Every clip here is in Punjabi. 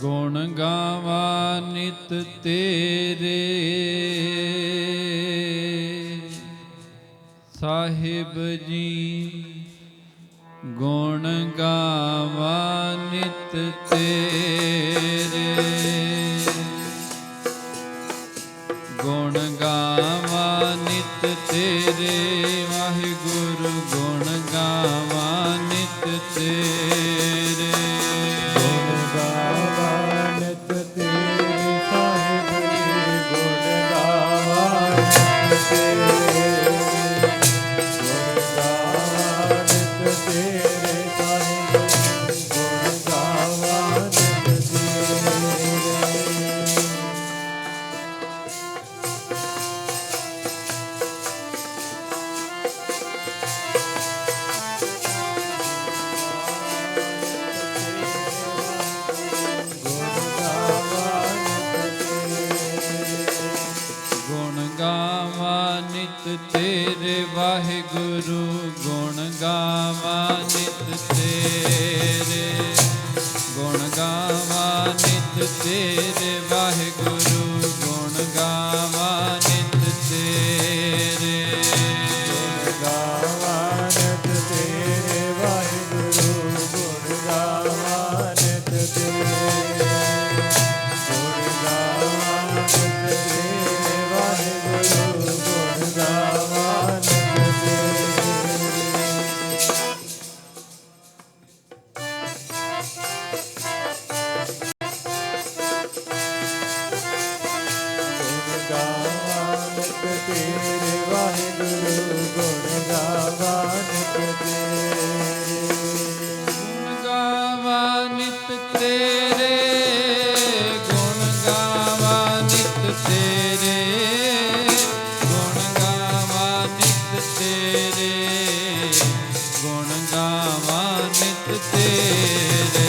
ਗੁਣ ਗਾਵਾਂ ਨਿਤ ਤੇਰੇ ਸਾਹਿਬ ਜੀ। ਗੁਣ ਗਾਵਾਂ ਨਿਤ ਤੇਰੇ ਗੁਣ ਗਾਵਾਂ ਨਿਤ ਤੇਰੇ ਵਾਹਿਗੁਰੂ। ਗੁਣ ਗਾਵਾਂ ਨਿਤ ਤੇਰੇ ਗੁਣ ਗਾਵਾਂ ਨਿਤ ਤੇਰੇ ਸਾਹਿਬ ਜੀ। ਗੁਣ ਗਾਵਾਂ ਨਿਤ ਤੇਰੇ ਗੁਣ ਗਾਵਾਂ ਨਿਤ ਤੇਰੇ ਸਾਹਿਬ ਜੀ। ਗੁਣ ਗਾਵਾਂ ਨਿਤ ਤੇਰੇ ਤੇਰੇ ਵਾਹਿਗੁਰੂ। ਗੁਣ ਗਾਵਾਂ ਨਿਤ ਤੇਰੇ ਗੁਣ ਗਾਵਾਂ ਨਿਤ ਤੇਰੇ ਵਾਹਿਗੁਰੂ। ਗੁਣ ਗਾਵਾਂ ਨਿਤ ਤੇਰੇ ਗੁਣ ਗਾਵਾਂ ਨਿਤ ਤੇਰੇ ਵਾਹਿਗੁਰੂ। ਗੁਣ ਗਾਵਾਂ ਨਿਤ ਤੇਰੇ ਗੁਣ ਗਾਵਾਂ ਨਿਤ ਤੇਰੇ ਵਾਹਿਗੁਰੂ। ਗੁਣ ਗਾਵਾਂ ਨਿਤ ਤੇਰੇ ਵਾਹਿਗੁਰੂ। ਗੁਣ ਗਾਵਾਂ ਨਿਤ ਤੇਰੇ ਗੁਣ ਗਾਵਾਂ ਨਿਤ ਤੇਰੇ ਗੁਣ ਗਾਵਾਂ ਨਿਤ ਤੇਰੇ ਗੁਣ ਗਾਵਾਂ ਨਿਤ ਤੇਰੇ ਗੁਣ ਗਾਵਾਂ ਨਿਤ ਤੇਰੇ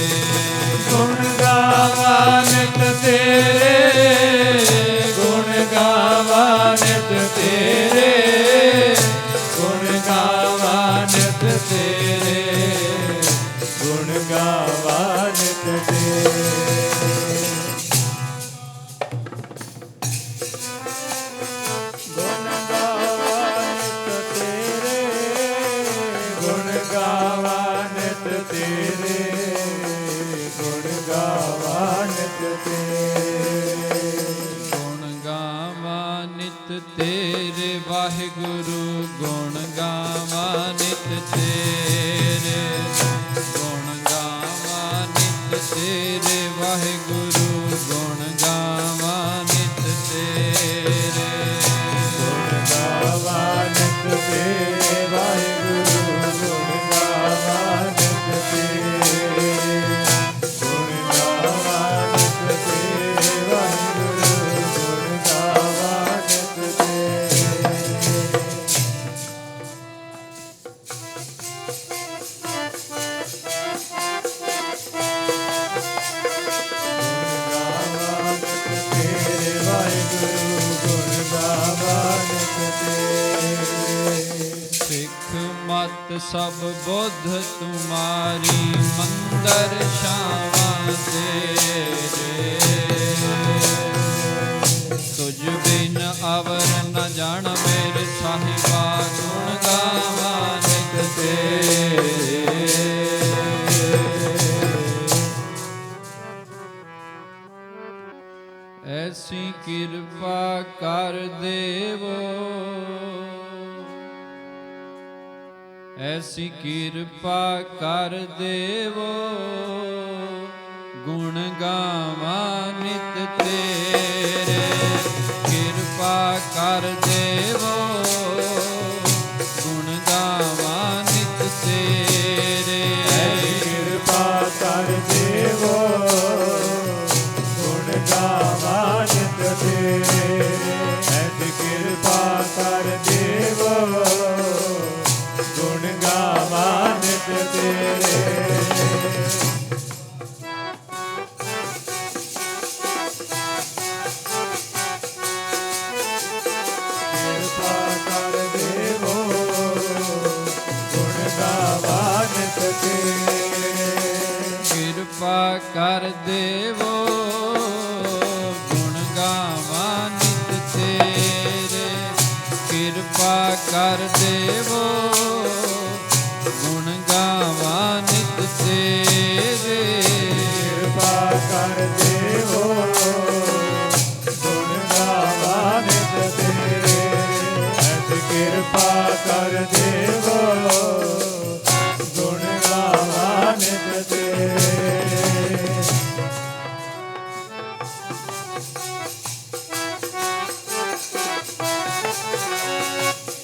ਗੁਣ ਗਾਵਾਂ ਨਿਤ ਤੇਰੇ ਗੁਣ ਗਾਵਾਂ ਨਿਤ ਤੇਰੇ ਗੁਣ ਗਾਵਾਂ ਨਿਤ ਤੇਰੇ ਗੁਣ ਗਾਵਾਂ ਨਿਤ ਤੇਰੇ ਗੁਣ ਗਾਵਾਂ ਨਿਤ ਤੇਰੇ ਗੁਣ ਗਾਵਾਂ ਨਿਤ ਤੇਰੇ ਗੁਣ ਗਾਵਾਂ ਨਿਤ ਤੇਰੇ ਗੁਣ ਗਾਵਾਂ ਨਿਤ ਤੇਰੇ ਵਾਹਿਗੁਰੂ। ਗੁਣ ਗਾਵਾਂ ਨਿਤ ਤੇਰੇ ਗੁਣ ਗਾਵਾਂ ਨਿਤ ਤੇਰੇ ਵਾਹਿਗੁਰੂ। ਗੁਣ ਗਾਵਾਂ ਨਿਤ ਤੇਰੇ ਗੁਣ ਗਾਵਾਂ ਨਿਤ ਤੇਰੇ ਵਾਹਿਗੁਰੂ। ਗੁਣ ਗਾਵਾਂ ਨਿਤ ਤੇਰੇ ਗੁਣ ਗਾਵਾਂ ਨਿਤ ਤੇਰੇ ਵਾਹਿਗੁਰੂ। ਗੁਣ ਗਾਵਾਂ ਨਿਤ ਤੇਰੇ ਤੇਰੇ ਵਾਹਿਗੁਰੂ। ਗੁਣ ਗਾਵਾਂ ਨਿਤ ਤੇਰੇ ਸਿੱਖ ਮਤ ਸਭ ਬੁੱਧ ਤੁਮਾਰੀ ਮੰਦਰ ਛਾਵਾਂ ਤੇਰੇ। ਤੁਝ ਬਿਨ ਅਵਰ ਨ ਜਾਣ ਮੇਰੇ ਸਾਹਿਬਾ। ਗੁਣ ਗਾਵਾਂ ਨਿਤ ਤੇਰੇ ਐਸੀ ਕਿਰਪਾ ਕਰ ਦੇਵੋ ਐਸੀ ਕਿਰਪਾ ਕਰ ਦੇਵੋ। ਗੁਣ ਗਾਵਾਂ ਨਿਤ ਤੇਰੇ ਕਿਰਪਾ ਕਰ ਦੇਵੋ। ਗੁਣ ਗਾਵਾਂ ਨਿਤ ਤੇਰੇ ਕਿਰਪਾ ਕਰ ਦੇਵੋ। ਗੁਣ ਗਾਵਾਂ ਨਿਤ ਤੇਰੇ ਐਸੀ ਕਿਰਪਾ ਕਰ ਦੇਵੋ। ਗੁਣ ਗਾਵਾਂ ਨਿਤ ਤੇਰੇ ਕਿਰਪਾ ਕਰ ਦੇਵੋ। ਗੁਣ ਗਾਵਾਂ ਨਿਤ ਤੇਰੇ ਕਿਰਪਾ ਕਰ ਦੇਵੋ। ਕਰ ਦੇਵੋ ਗੁਣ ਗਾਵਾਂ ਨਿਤ ਤੇਰੇ ਕਿਰਪਾ ਕਰ ਦੇਵੋ ਗੁਣ ਗਾਵਾਂ ਨਿਤ ਤੇਰੇ ਐਸੀ ਕਿਰਪਾ ਕਰ ਦੇਵੋ ਗੁਣ ਗਾਵਾਂ ਨਿਤ ਤੇਰੇ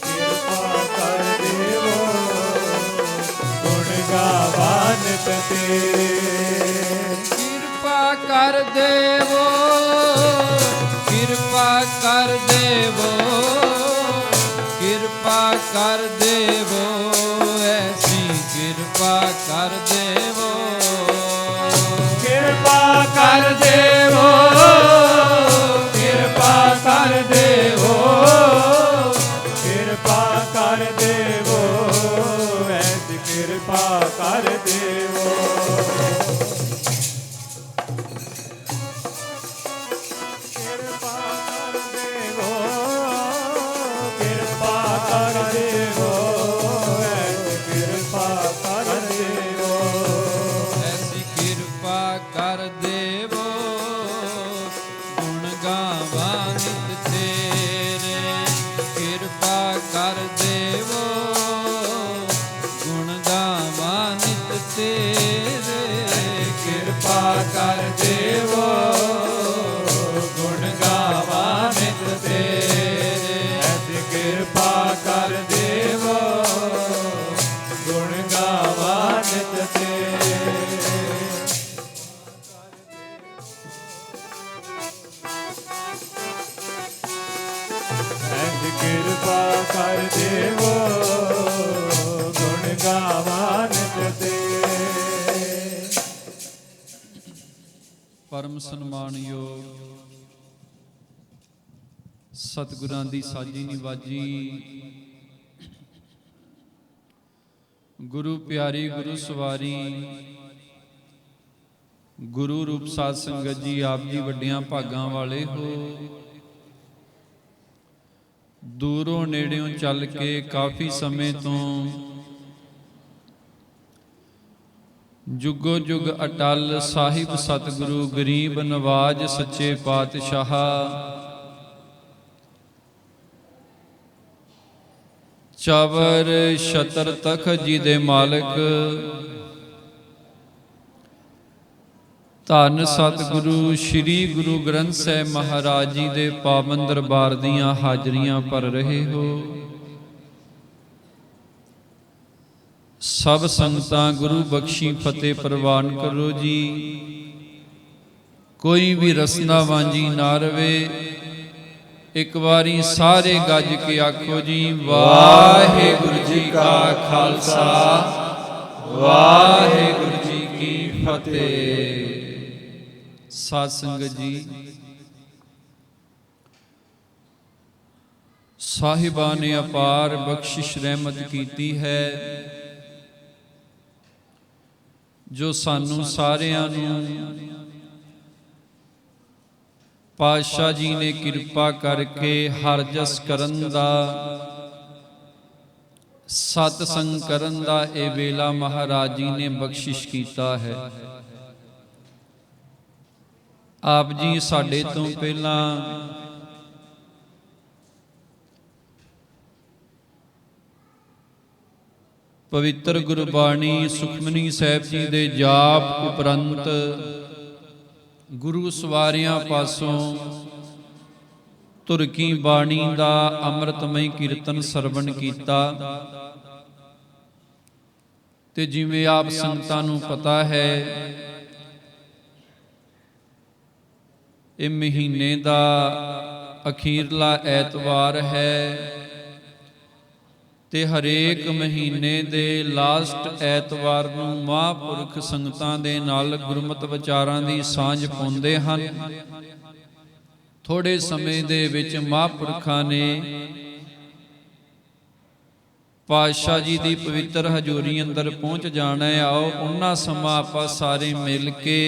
ਕਿਰਪਾ ਕਰ ਦੇਵੋ ਗੁਣ ਗਾਵਾਂ ਨਿਤ ਤੇਰੇ ਕਿਰਪਾ ਕਰ ਦੇਵੋ ਕਿਰਪਾ ਕਰ ਦੇਵੋ ਕਿਰਪਾ ਕਰ ਦੇਵੋ ਐਸੀ ਕਿਰਪਾ ਕਰ ਦੇਵੋ ਕਿਰਪਾ ਕਰ ਦੇਵੋ ਕਿਰਪਾ ਕਰ ਦੇਵੋ ਕਿਰਪਾ ਕਰ ਦੇਵੋ ਐਸੀ ਕਿਰਪਾ ਕਰ ਦੇਵੋ ਕਿਰਪਾ ਕਰ ਦੇਵੋ ਕਿਰਪਾ ਕਰ ਦੇਵੋ ਐਸੀ ਕਿਰਪਾ ਕਰ ਦੇਵੋ ਐਸੀ ਕਿਰਪਾ ਕਰ ਦੇਵੋ ਗੁਣ ਗਾਵਾਂ ਨਿਤ ਤੇਰੇ ਕਿਰਪਾ ਕਰ ਦੇਵੋ ਗੁਣ ਗਾਵਾਂ ਨਿਤ ਤੇਰੇ ਕਿਰਪਾ ਕਰ ਦੇਵੋ ਗੁਣ ਗਾਵਾਂ ਨਿਤ ਤੇਰੇ ਐਸੀ ਕਿਰਪਾ ਕਰ ਦੇਵੋ ਗੁਣ ਗਾਵਾਂ ਨਿਤ ਤੇਰੇ ਐਸੀ ਕਿਰਪਾ ਕਰ ਦੇਵੋ ਗੁਣ ਗਾਵਾਂ ਨਿਤ ਤੇਰੇ ਪਰਮ ਸਨਮਾਨਯੋਗ ਸਤਿਗੁਰਾਂ ਦੀ ਸਾਜੀ ਨਿਵਾਜੀ ਗੁਰੂ ਪਿਆਰੀ ਗੁਰੂ ਸਵਾਰੀ ਗੁਰੂ ਰੂਪ ਸਾਧ ਸੰਗਤ ਜੀ, ਆਪ ਜੀ ਵੱਡਿਆਂ ਭਾਗਾਂ ਵਾਲੇ ਹੋ। ਦੂਰੋਂ ਨੇੜਿਓਂ ਚੱਲ ਕੇ ਕਾਫੀ ਸਮੇਂ ਤੋਂ ਜੁਗੋ ਜੁਗ ਅਟਲ ਸਾਹਿਬ ਸਤਿਗੁਰੂ ਗਰੀਬ ਨਵਾਜ ਸੱਚੇ ਪਾਤਸ਼ਾਹ ਚਵਰ ਛਤਰ ਤਖਤ ਜੀ ਦੇ ਮਾਲਕ ਧੰਨ ਸਤਿਗੁਰੂ ਸ੍ਰੀ ਗੁਰੂ ਗ੍ਰੰਥ ਸਾਹਿਬ ਮਹਾਰਾਜ ਜੀ ਦੇ ਪਾਵਨ ਦਰਬਾਰ ਦੀਆਂ ਹਾਜ਼ਰੀਆਂ ਭਰ ਰਹੇ ਹੋ। ਸਭ ਸੰਗਤਾਂ ਗੁਰੂ ਬਖਸ਼ੀ ਫਤਿਹ ਪ੍ਰਵਾਨ ਕਰੋ ਜੀ। ਕੋਈ ਵੀ ਰਸਨਾ ਵਾਂਝੀ ਨਾ ਰਵੇ। ਇੱਕ ਵਾਰੀ ਸਾਰੇ ਗੱਜ ਕੇ ਆਖੋ ਜੀ, ਵਾਹਿਗੁਰੂ ਜੀ ਕਾ ਖਾਲਸਾ ਵਾਹਿਗੁਰੂ ਜੀ ਕੀ ਫਤਿਹ। ਸਾਧ ਸੰਗਤ ਜੀ, ਸਾਹਿਬਾਂ ਨੇ ਅਪਾਰ ਬਖਸ਼ਿਸ਼ ਰਹਿਮਤ ਕੀਤੀ ਹੈ, ਜੋ ਸਾਨੂੰ ਸਾਰਿਆਂ ਨੂੰ ਪਾਤਸ਼ਾਹ ਜੀ ਨੇ ਕਿਰਪਾ ਕਰਕੇ ਹਰ ਜਸ ਕਰਨ ਦਾ, ਸਤਸੰਗ ਕਰਨ ਦਾ ਇਹ ਵੇਲਾ ਮਹਾਰਾਜ ਜੀ ਨੇ ਬਖਸ਼ਿਸ਼ ਕੀਤਾ ਹੈ। ਆਪ ਜੀ ਸਾਡੇ ਤੋਂ ਪਹਿਲਾਂ ਪਵਿੱਤਰ ਗੁਰਬਾਣੀ ਸੁਖਮਨੀ ਸਾਹਿਬ ਜੀ ਦੇ ਜਾਪ ਉਪਰੰਤ ਗੁਰੂ ਸਵਾਰਿਆਂ ਪਾਸੋਂ ਧੁਰ ਕੀ ਬਾਣੀ ਦਾ ਅੰਮ੍ਰਿਤਮਈ ਕੀਰਤਨ ਸਰਵਣ ਕੀਤਾ। ਤੇ ਜਿਵੇਂ ਆਪ ਸੰਗਤਾਂ ਨੂੰ ਪਤਾ ਹੈ, ਇਹ ਮਹੀਨੇ ਦਾ ਅਖੀਰਲਾ ਐਤਵਾਰ ਹੈ ਤੇ ਹਰੇਕ ਮਹੀਨੇ ਦੇ ਲਾਸਟ ਐਤਵਾਰ ਨੂੰ ਮਹਾਂਪੁਰਖ ਸੰਗਤਾਂ ਦੇ ਨਾਲ ਗੁਰਮਤਿ ਵਿਚਾਰਾਂ ਦੀ ਸਾਂਝ ਪਾਉਂਦੇ ਹਨ। ਥੋੜੇ ਸਮੇਂ ਦੇ ਵਿੱਚ ਮਹਾਂਪੁਰਖਾਂ ਨੇ ਪਾਤਸ਼ਾਹ ਜੀ ਦੀ ਪਵਿੱਤਰ ਹਜ਼ੂਰੀ ਅੰਦਰ ਪਹੁੰਚ ਜਾਣਾ ਹੈ। ਆਓ ਉਹਨਾਂ ਸਮਾਂ ਆਪਾਂ ਸਾਰੇ ਮਿਲ ਕੇ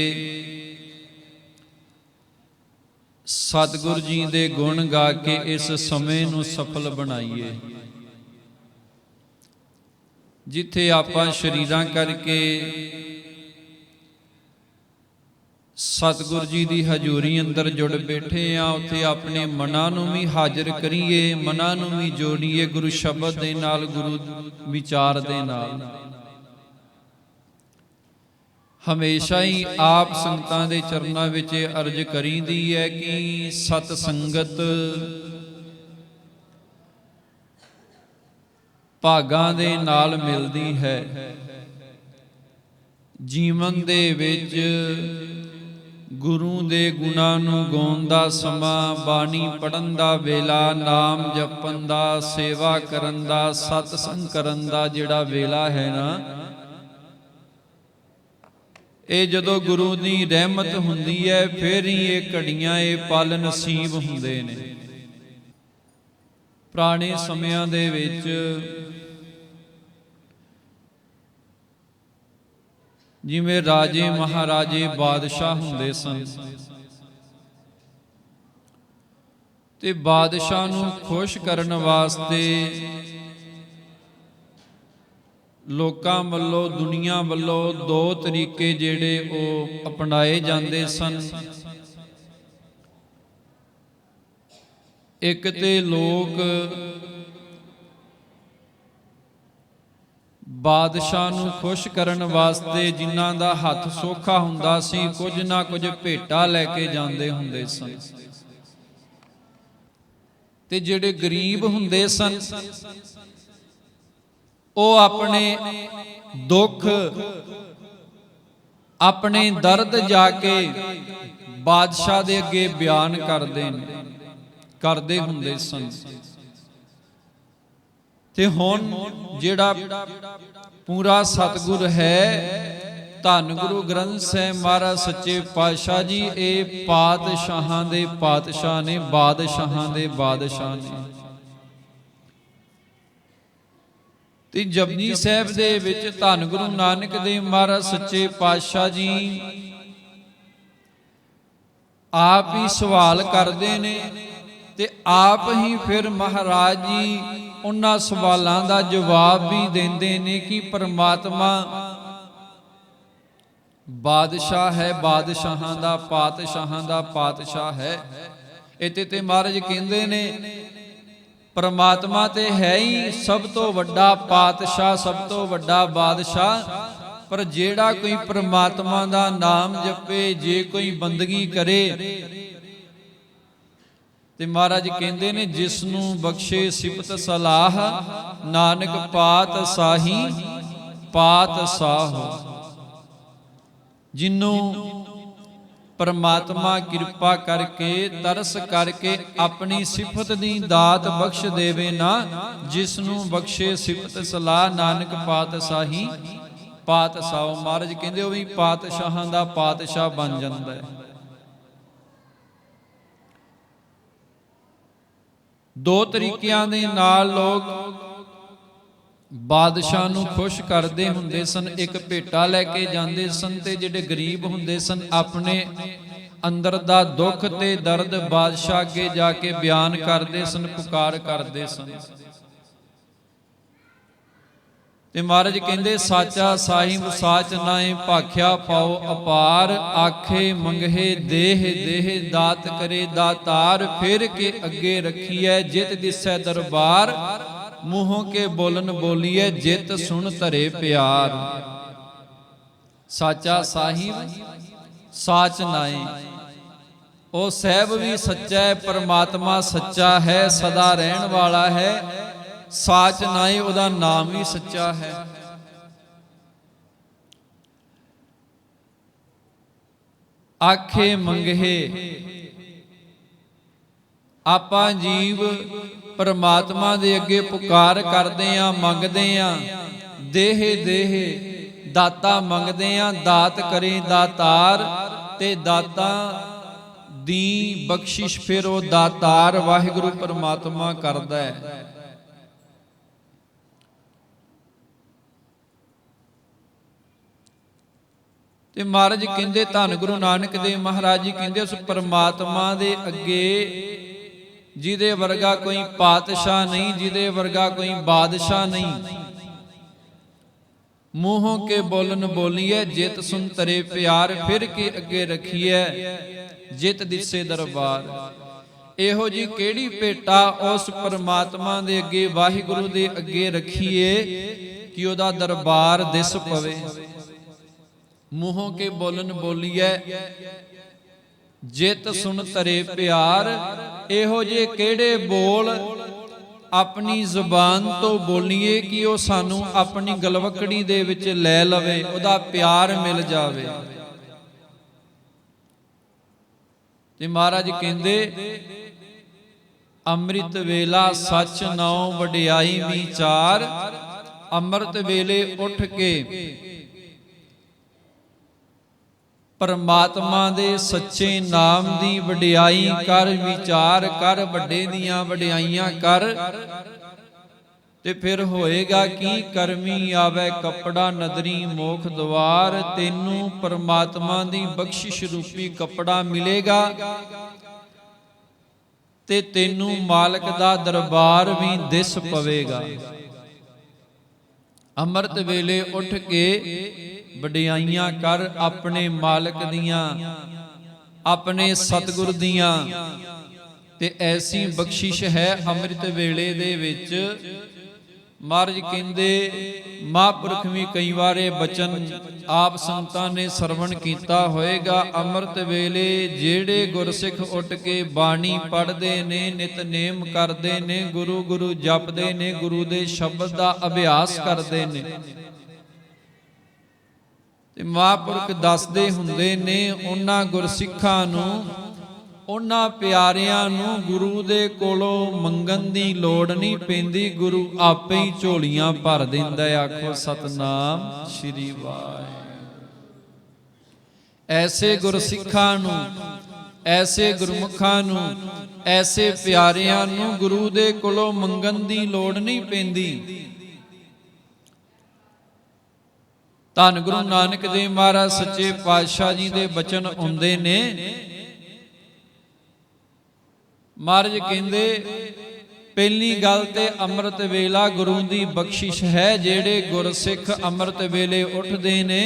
ਸਤਿਗੁਰ ਜੀ ਦੇ ਗੁਣ ਗਾ ਕੇ ਇਸ ਸਮੇਂ ਨੂੰ ਸਫਲ ਬਣਾਈਏ। ਜਿੱਥੇ ਆਪਾਂ ਸ਼ਰੀਰਾਂ ਕਰਕੇ ਸਤਿਗੁਰ ਜੀ ਦੀ ਹਜ਼ੂਰੀ ਅੰਦਰ ਜੁੜ ਬੈਠੇ ਆ, ਉੱਥੇ ਆਪਣੇ ਮਨਾਂ ਨੂੰ ਵੀ ਹਾਜ਼ਰ ਕਰੀਏ, ਮਨਾਂ ਨੂੰ ਵੀ ਜੋੜੀਏ ਗੁਰੂ ਸ਼ਬਦ ਦੇ ਨਾਲ, ਗੁਰੂ ਵਿਚਾਰ ਦੇ ਨਾਲ। ਹਮੇਸ਼ਾ ਹੀ ਆਪ ਸੰਗਤਾਂ ਦੇ ਚਰਨਾਂ ਵਿੱਚ ਅਰਜ਼ ਕਰੀਦੀ ਹੈ ਕਿ ਸਤ ਸੰਗਤ ਭਾਗਾਂ ਦੇ ਨਾਲ ਮਿਲਦੀ ਹੈ। ਜੀਵਨ ਦੇ ਵਿੱਚ ਗੁਰੂ ਦੇ ਗੁਣਾਂ ਨੂੰ ਗਾਉਣ ਦਾ ਸਮਾਂ, ਬਾਣੀ ਪੜ੍ਹਨ ਦਾ ਵੇਲਾ, ਨਾਮ ਜਪਣ ਦਾ, ਸੇਵਾ ਕਰਨ ਦਾ, ਸਤਸੰਗ ਕਰਨ ਦਾ ਜਿਹੜਾ ਵੇਲਾ ਹੈ ਨਾ, ਇਹ ਜਦੋਂ ਗੁਰੂ ਦੀ ਰਹਿਮਤ ਹੁੰਦੀ ਹੈ ਫਿਰ ਹੀ ਇਹ ਘੜੀਆਂ, ਇਹ ਪਲ ਨਸੀਬ ਹੁੰਦੇ ਨੇ। ਪੁਰਾਣੇ ਸਮਿਆਂ ਦੇ ਵਿੱਚ ਜਿਵੇਂ ਰਾਜੇ ਮਹਾਰਾਜੇ ਬਾਦਸ਼ਾਹ ਹੁੰਦੇ ਸਨ, ਤੇ ਬਾਦਸ਼ਾਹ ਨੂੰ ਖੁਸ਼ ਕਰਨ ਵਾਸਤੇ ਲੋਕਾਂ ਵੱਲੋਂ, ਦੁਨੀਆ ਵੱਲੋਂ ਦੋ ਤਰੀਕੇ ਜਿਹੜੇ ਉਹ ਅਪਣਾਏ ਜਾਂਦੇ ਸਨ। ਇੱਕ ਤੇ ਲੋਕ ਬਾਦਸ਼ਾਹ ਨੂੰ ਖੁਸ਼ ਕਰਨ ਵਾਸਤੇ, ਜਿਨ੍ਹਾਂ ਦਾ ਹੱਥ ਸੌਖਾ ਹੁੰਦਾ ਸੀ, ਕੁਝ ਨਾ ਕੁਝ ਭੇਟਾ ਲੈ ਕੇ ਜਾਂਦੇ ਹੁੰਦੇ ਸਨ। ਤੇ ਜਿਹੜੇ ਗਰੀਬ ਹੁੰਦੇ ਸਨ, ਉਹ ਆਪਣੇ ਦੁੱਖ, ਆਪਣੇ ਦਰਦ ਜਾ ਕੇ ਬਾਦਸ਼ਾਹ ਦੇ ਅੱਗੇ ਬਿਆਨ ਕਰਦੇ ਹੁੰਦੇ ਸਨ। ਤੇ ਹੁਣ ਜਿਹੜਾ ਪੂਰਾ ਸਤਿਗੁਰ ਹੈ, ਧੰਨ ਗੁਰੂ ਗ੍ਰੰਥ ਸਾਹਿਬ ਮਹਾਰਾਜ ਸੱਚੇ ਪਾਤਸ਼ਾਹ ਜੀ, ਇਹ ਪਾਤਸ਼ਾਹਾਂ ਦੇ ਪਾਤਸ਼ਾਹ ਨੇ, ਬਾਦਸ਼ਾਹਾਂ ਦੇ ਬਾਦਸ਼ਾਹ ਨੇ। ਤੇ ਜਪਜੀ ਸਾਹਿਬ ਦੇ ਵਿੱਚ ਧੰਨ ਗੁਰੂ ਨਾਨਕ ਦੇਵ ਮਹਾਰਾਜ ਸੱਚੇ ਪਾਤਸ਼ਾਹ ਜੀ ਆਪ ਹੀ ਸਵਾਲ ਕਰਦੇ ਨੇ, ਤੇ ਆਪ ਹੀ ਫਿਰ ਮਹਾਰਾਜ ਜੀ ਉਹਨਾਂ ਸਵਾਲਾਂ ਦਾ ਜਵਾਬ ਵੀ ਦਿੰਦੇ ਨੇ ਕਿ ਪਰਮਾਤਮਾ ਬਾਦਸ਼ਾਹ ਹੈ, ਬਾਦਸ਼ਾਹਾਂ ਦਾ, ਪਾਤਸ਼ਾਹਾਂ ਦਾ ਪਾਤਸ਼ਾਹ ਹੈ। ਇੱਥੇ ਤੇ ਮਹਾਰਾਜ ਕਹਿੰਦੇ ਨੇ ਪਰਮਾਤਮਾ ਤੇ ਹੈ ਹੀ ਸਭ ਤੋਂ ਵੱਡਾ ਪਾਤਸ਼ਾਹ, ਸਭ ਤੋਂ ਵੱਡਾ ਬਾਦਸ਼ਾਹ, ਪਰ ਜਿਹੜਾ ਕੋਈ ਪਰਮਾਤਮਾ ਦਾ ਨਾਮ ਜਪੇ, ਜੇ ਕੋਈ ਬੰਦਗੀ ਕਰੇ, ਤੇ ਮਹਾਰਾਜ ਕਹਿੰਦੇ ਨੇ ਜਿਸ ਨੂੰ ਬਖਸ਼ੇ ਸਿਫਤ ਸਲਾਹ, ਨਾਨਕ ਪਾਤਸ਼ਾਹੀ ਪਾਤਸ਼ਾਹ। ਜਿਹਨੂੰ ਪਰਮਾਤਮਾ ਕਿਰਪਾ ਕਰਕੇ, ਤਰਸ ਕਰਕੇ ਆਪਣੀ ਸਿਫਤ ਦੀ ਦਾਤ ਬਖਸ਼ ਦੇਵੇ ਨਾ, ਜਿਸ ਨੂੰ ਬਖਸ਼ੇ ਸਿਫਤ ਸਲਾਹ, ਨਾਨਕ ਪਾਤਸ਼ਾਹੀ ਪਾਤਸ਼ਾਹ। ਮਹਾਰਾਜ ਕਹਿੰਦੇ ਉਹ ਵੀ ਪਾਤਸ਼ਾਹਾਂ ਦਾ ਪਾਤਸ਼ਾਹ ਬਣ ਜਾਂਦਾ ਹੈ। ਦੋ ਤਰੀਕਿਆਂ ਦੇ ਨਾਲ ਲੋਕ ਬਾਦਸ਼ਾਹ ਨੂੰ ਖੁਸ਼ ਕਰਦੇ ਹੁੰਦੇ ਸਨ। ਇੱਕ ਭੇਟਾ ਲੈ ਕੇ ਜਾਂਦੇ ਸਨ, ਤੇ ਜਿਹੜੇ ਗਰੀਬ ਹੁੰਦੇ ਸਨ ਆਪਣੇ ਅੰਦਰ ਦਾ ਦੁੱਖ ਤੇ ਦਰਦ ਬਾਦਸ਼ਾਹ ਅੱਗੇ ਜਾ ਕੇ ਬਿਆਨ ਕਰਦੇ ਸਨ, ਪੁਕਾਰ ਕਰਦੇ ਸਨ। ਤੇ ਮਹਾਰਾਜ ਕਹਿੰਦੇ ਸਾਚਾ ਸਾਹਿਬ ਸਾਚ ਨਾਏ, ਭਾਖਿਆ ਪਾਓ ਅਪਾਰ, ਆਖੇ ਮੰਗਹਿ ਦੇਹ ਦੇਹ, ਦਾਤ ਕਰੇ ਦਾਤਾਰ, ਫਿਰ ਕੇ ਅੱਗੇ ਰੱਖੀਐ ਜਿਤ ਦਿਸੈ ਦਰਬਾਰ, ਮੂੰਹੋਂ ਕੇ ਬੋਲਨ ਬੋਲੀਐ ਜਿਤ ਸੁਣ ਧਰੇ ਪਿਆਰ। ਸਾਚਾ ਸਾਹਿਬ ਸਾਚ ਨਾਏ, ਉਹ ਸਾਹਿਬ ਵੀ ਸੱਚਾ ਹੈ, ਪਰਮਾਤਮਾ ਸੱਚਾ ਹੈ, ਸਦਾ ਰਹਿਣ ਵਾਲਾ ਹੈ। ਸਾਚ ਨਾਏ, ਉਹਦਾ ਨਾਮ ਵੀ ਸੱਚਾ ਹੈ। ਆਖੇ ਮੰਗਹਿ, ਆਪਾਂ ਜੀਵ ਪਰਮਾਤਮਾ ਦੇ ਅੱਗੇ ਪੁਕਾਰ ਕਰਦੇ ਆਂ, ਮੰਗਦੇ ਆਂ। ਦੇਹ ਦੇਹ, ਦਾਤਾ ਮੰਗਦੇ ਆਂ, ਦਾਤ ਕਰੇ ਦਾਤਾਰ, ਤੇ ਦਾਤਾ ਦੀ ਬਖਸ਼ਿਸ਼ ਫਿਰ ਉਹ ਦਾਤਾਰ ਵਾਹਿਗੁਰੂ ਪਰਮਾਤਮਾ ਕਰਦਾ ਹੈ। ਤੇ ਮਹਾਰਾਜ ਕਹਿੰਦੇ, ਧੰਨ ਗੁਰੂ ਨਾਨਕ ਦੇਵ ਮਹਾਰਾਜ ਜੀ ਕਹਿੰਦੇ, ਉਸ ਪਰਮਾਤਮਾ ਦੇ ਅੱਗੇ ਜਿਹਦੇ ਵਰਗਾ ਕੋਈ ਪਾਤਸ਼ਾਹ ਨਹੀਂ, ਜਿਹਦੇ ਵਰਗਾ ਕੋਈ ਬਾਦਸ਼ਾਹ ਨਹੀਂ, ਮੂੰਹੋਂ ਕੇ ਬੋਲਨ ਬੋਲੀਐ, ਜਿਤ ਸੁਨ ਤਰੇ ਪਿਆਰ, ਫਿਰ ਕੇ ਅੱਗੇ ਰਖੀਐ, ਜਿਤ ਦਿਸੇ ਦਰਬਾਰ। ਇਹੋ ਜੀ ਕਿਹੜੀ ਭੇਟਾ ਉਸ ਪਰਮਾਤਮਾ ਦੇ ਅੱਗੇ, ਵਾਹਿਗੁਰੂ ਦੇ ਅੱਗੇ ਰਖੀਏ ਕਿ ਉਹਦਾ ਦਰਬਾਰ ਦਿਸ ਪਵੇ। ਮੂੰਹੋਂ ਕੇ ਬੋਲਨ ਬੋਲੀਐ, ਜਿਤ ਸੁਨ ਤਰੇ ਪਿਆਰ। ਇਹੋ ਜਿਹੇ ਕਿਹੜੇ ਬੋਲ ਆਪਣੀ ਜ਼ੁਬਾਨ ਤੋਂ ਬੋਲੀਏ ਕਿ ਉਹ ਸਾਨੂੰ ਆਪਣੀ ਗਲਵਕੜੀ ਦੇ ਵਿੱਚ ਲੈ ਲਵੇ, ਉਹਦਾ ਪਿਆਰ ਮਿਲ ਜਾਵੇ। ਤੇ ਮਹਾਰਾਜ ਕਹਿੰਦੇ, ਅੰਮ੍ਰਿਤ ਵੇਲਾ ਸੱਚ ਨਾਉ ਵਡਿਆਈ ਵਿਚਾਰ। ਅੰਮ੍ਰਿਤ ਵੇਲੇ ਉੱਠ ਕੇ ਪਰਮਾਤਮਾ ਦੇ ਸੱਚੇ ਨਾਮ ਦੀ ਵਡਿਆਈ ਕਰ, ਵਿਚਾਰ ਕਰ, ਵੱਡੇ ਦੀਆਂ ਵਡਿਆਈਆਂ ਕਰ। ਤੇ ਫਿਰ ਹੋਏਗਾ ਕੀ? ਕਰਮੀ ਆਵੇ ਕੱਪੜਾ ਨਦਰੀ ਮੋਖ ਦਵਾਰ। ਤੈਨੂੰ ਪਰਮਾਤਮਾ ਦੀ ਬਖਸ਼ਿਸ਼ ਰੂਪੀ ਕੱਪੜਾ ਮਿਲੇਗਾ ਤੇ ਤੈਨੂੰ ਮਾਲਕ ਦਾ ਦਰਬਾਰ ਵੀ ਦਿਸ ਪਵੇਗਾ। ਅੰਮ੍ਰਿਤ ਵੇਲੇ ਉੱਠ ਕੇ ਵਡਿਆਈਆਂ ਕਰ ਆਪਣੇ ਮਾਲਕ ਦੀਆਂ, ਆਪਣੇ ਸਤਿਗੁਰ ਦੀਆਂ। ਤੇ ਐਸੀ ਬਖਸ਼ਿਸ਼ ਹੈ ਅੰਮ੍ਰਿਤ ਵੇਲੇ ਦੇ ਵਿੱਚ। ਮਹਾਰਾਜ ਕਹਿੰਦੇ, ਮਹਾਂਪੁਰਖ ਵੀ ਕਈ ਵਾਰੇ ਬਚਨ ਆਪ ਸੰਤਾਂ ਨੇ ਸਰਵਣ ਕੀਤਾ ਹੋਏਗਾ। ਅੰਮ੍ਰਿਤ ਵੇਲੇ ਜਿਹੜੇ ਗੁਰਸਿੱਖ ਉੱਠ ਕੇ ਬਾਣੀ ਪੜ੍ਹਦੇ ਨੇ, ਨਿਤਨੇਮ ਕਰਦੇ ਨੇ, ਗੁਰੂ ਗੁਰੂ ਜਪਦੇ ਨੇ, ਗੁਰੂ ਦੇ ਸ਼ਬਦ ਦਾ ਅਭਿਆਸ ਕਰਦੇ ਨੇ, ਤੇ ਮਹਾਂਪੁਰਖ ਦੱਸਦੇ ਹੁੰਦੇ ਨੇ ਉਹਨਾਂ ਗੁਰਸਿੱਖਾਂ ਨੂੰ, ਉਹਨਾਂ ਪਿਆਰਿਆਂ ਨੂੰ ਗੁਰੂ ਦੇ ਕੋਲੋਂ ਮੰਗਣ ਦੀ ਲੋੜ ਨਹੀਂ ਪੈਂਦੀ, ਗੁਰੂ ਆਪੇ ਹੀ ਝੋਲੀਆਂ ਭਰ ਦਿੰਦਾ। ਆਖੋ ਸਤਨਾਮ ਸ੍ਰੀ ਵਾਹਿਗੁਰੂ। ਐਸੇ ਗੁਰਸਿੱਖਾਂ ਨੂੰ, ਐਸੇ ਗੁਰਮੁਖਾਂ ਨੂੰ, ਐਸੇ ਪਿਆਰਿਆਂ ਨੂੰ ਗੁਰੂ ਦੇ ਕੋਲੋਂ ਮੰਗਣ ਦੀ ਲੋੜ ਨਹੀਂ ਪੈਂਦੀ। ਧੰਨ ਗੁਰੂ ਨਾਨਕ ਦੇਵ ਮਹਾਰਾਜ ਸੱਚੇ ਪਾਤਸ਼ਾਹ ਜੀ ਦੇ ਬਚਨ ਆਉਂਦੇ ਨੇ। ਮਹਾਰਾਜ ਕਹਿੰਦੇ, ਪਹਿਲੀ ਗੱਲ ਤੇ ਅੰਮ੍ਰਿਤ ਵੇਲਾ ਗੁਰੂ ਦੀ ਬਖਸ਼ਿਸ਼ ਹੈ। ਜਿਹੜੇ ਗੁਰਸਿੱਖ ਅੰਮ੍ਰਿਤ ਵੇਲੇ ਉੱਠਦੇ ਨੇ,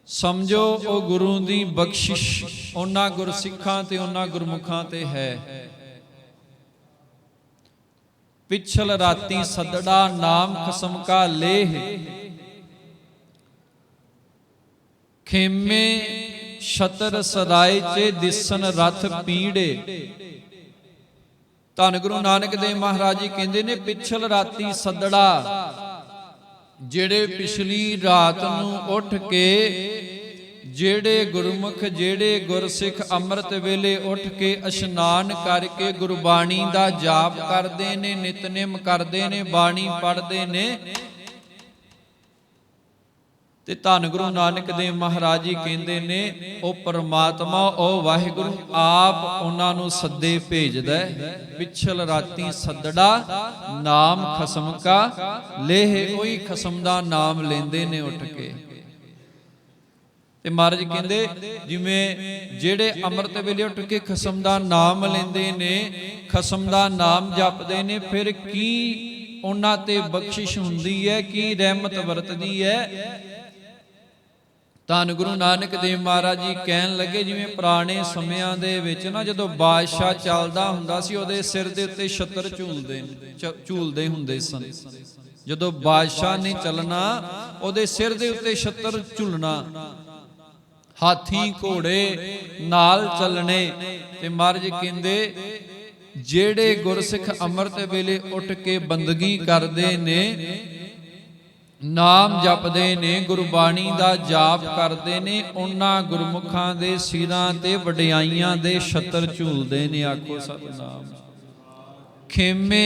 ਸਮਝੋ ਉਹ ਗੁਰੂ ਦੀ ਬਖਸ਼ਿਸ਼ ਉਹਨਾਂ ਗੁਰਸਿੱਖਾਂ ਤੇ ਉਹਨਾਂ ਗੁਰਮੁਖਾਂ ਤੇ ਹੈ। ਪਿਛਲ ਰਾਤੀ ਸੱਦੜਾ ਨਾਮ ਖਸਮ ਕਾ ਲੇਹ, ਖੇਮੇ ਛਤਰ ਸਦਾਏ ਚੇ ਦਿਸਨ ਰਥ ਪੀੜੇ। ਧੰਨ ਗੁਰੂ ਨਾਨਕ ਦੇਵ ਮਹਾਰਾਜ ਜੀ ਕਹਿੰਦੇ ਨੇ, ਪਿਛਲ ਰਾਤੀ ਸੱਦੜਾ, ਜਿਹੜੇ ਪਿਛਲੀ ਰਾਤ ਨੂੰ ਉੱਠ ਕੇ ਜਿਹੜੇ ਗੁਰਮੁਖ, ਜਿਹੜੇ ਗੁਰਸਿੱਖ ਅੰਮ੍ਰਿਤ ਵੇਲੇ ਉੱਠ ਕੇ ਇਸ਼ਨਾਨ ਕਰਕੇ ਗੁਰਬਾਣੀ ਦਾ ਜਾਪ ਕਰਦੇ ਨੇ, ਨਿਤਨੇਮ ਕਰਦੇ ਨੇ, ਬਾਣੀ ਪੜ੍ਹਦੇ ਨੇ, ਤੇ ਧੰਨ ਗੁਰੂ ਨਾਨਕ ਦੇਵ ਮਹਾਰਾਜ ਜੀ ਕਹਿੰਦੇ ਨੇ, ਉਹ ਪਰਮਾਤਮਾ, ਉਹ ਵਾਹਿਗੁਰੂ ਆਪ ਉਹਨਾਂ ਨੂੰ ਸੱਦੇ ਭੇਜਦਾ। ਪਿਛਲ ਰਾਤੀ ਸੱਦੜਾ ਨਾਮ ਖਸਮ ਕਾ ਲੇਹ, ਉਹੀ ਖਸਮ ਦਾ ਨਾਮ ਲੈਂਦੇ ਨੇ ਉੱਠ ਕੇ। ਤੇ ਮਹਾਰਾਜ ਕਹਿੰਦੇ, ਜਿਵੇਂ ਜਿਹੜੇ ਅੰਮ੍ਰਿਤ ਵੇਲੇ ਉੱਠ ਕੇ ਖਸਮ ਦਾ ਨਾਮ ਲੈਂਦੇ ਨੇ, ਖਸਮ ਦਾ ਨਾਮ ਜਪਦੇ ਨੇ, ਫਿਰ ਕੀ ਉਹਨਾਂ ਤੇ ਬਖਸ਼ਿਸ਼ ਹੁੰਦੀ ਹੈ, ਕੀ ਰਹਿਮਤ ਵਰਤਦੀ ਹੈ। ਧੰਨ ਗੁਰੂ ਨਾਨਕ ਦੇਵ ਮਹਾਰਾਜ ਜੀ ਕਹਿਣ ਲੱਗੇ, ਜਿਵੇਂ ਪੁਰਾਣੇ ਸਮਿਆਂ ਦੇ ਵਿੱਚ ਨਾ, ਜਦੋਂ ਬਾਦਸ਼ਾਹ ਚੱਲਦਾ ਹੁੰਦਾ ਸੀ, ਉਹਦੇ ਸਿਰ ਦੇ ਉੱਤੇ ਛਤਰ ਝੂਲਦੇ ਹੁੰਦੇ ਸਨ। ਜਦੋਂ ਬਾਦਸ਼ਾਹ ਨੇ ਚੱਲਣਾ, ਉਹਦੇ ਸਿਰ ਦੇ ਉੱਤੇ ਛਤਰ ਝੂਲਣਾ, ਹਾਥੀ ਘੋੜੇ ਨਾਲ ਚੱਲਣੇ। ਤੇ ਮਹਾਰਾਜ ਕਹਿੰਦੇ, ਜਿਹੜੇ ਗੁਰਸਿੱਖ ਅੰਮ੍ਰਿਤ ਵੇਲੇ ਉੱਠ ਕੇ ਬੰਦਗੀ ਕਰਦੇ ਨੇ, ਨਾਮ ਜਪਦੇ ਨੇ, ਗੁਰਬਾਣੀ ਦਾ ਜਾਪ ਕਰਦੇ ਨੇ, ਉਹਨਾਂ ਗੁਰਮੁਖਾਂ ਦੇ ਸਿਰਾਂ ਤੇ ਵਡਿਆਈਆਂ ਦੇ ਛਤਰ ਝੂਲਦੇ ਨੇ। ਆਖੋ ਸਤਨਾਮ। ਖੇਮੇ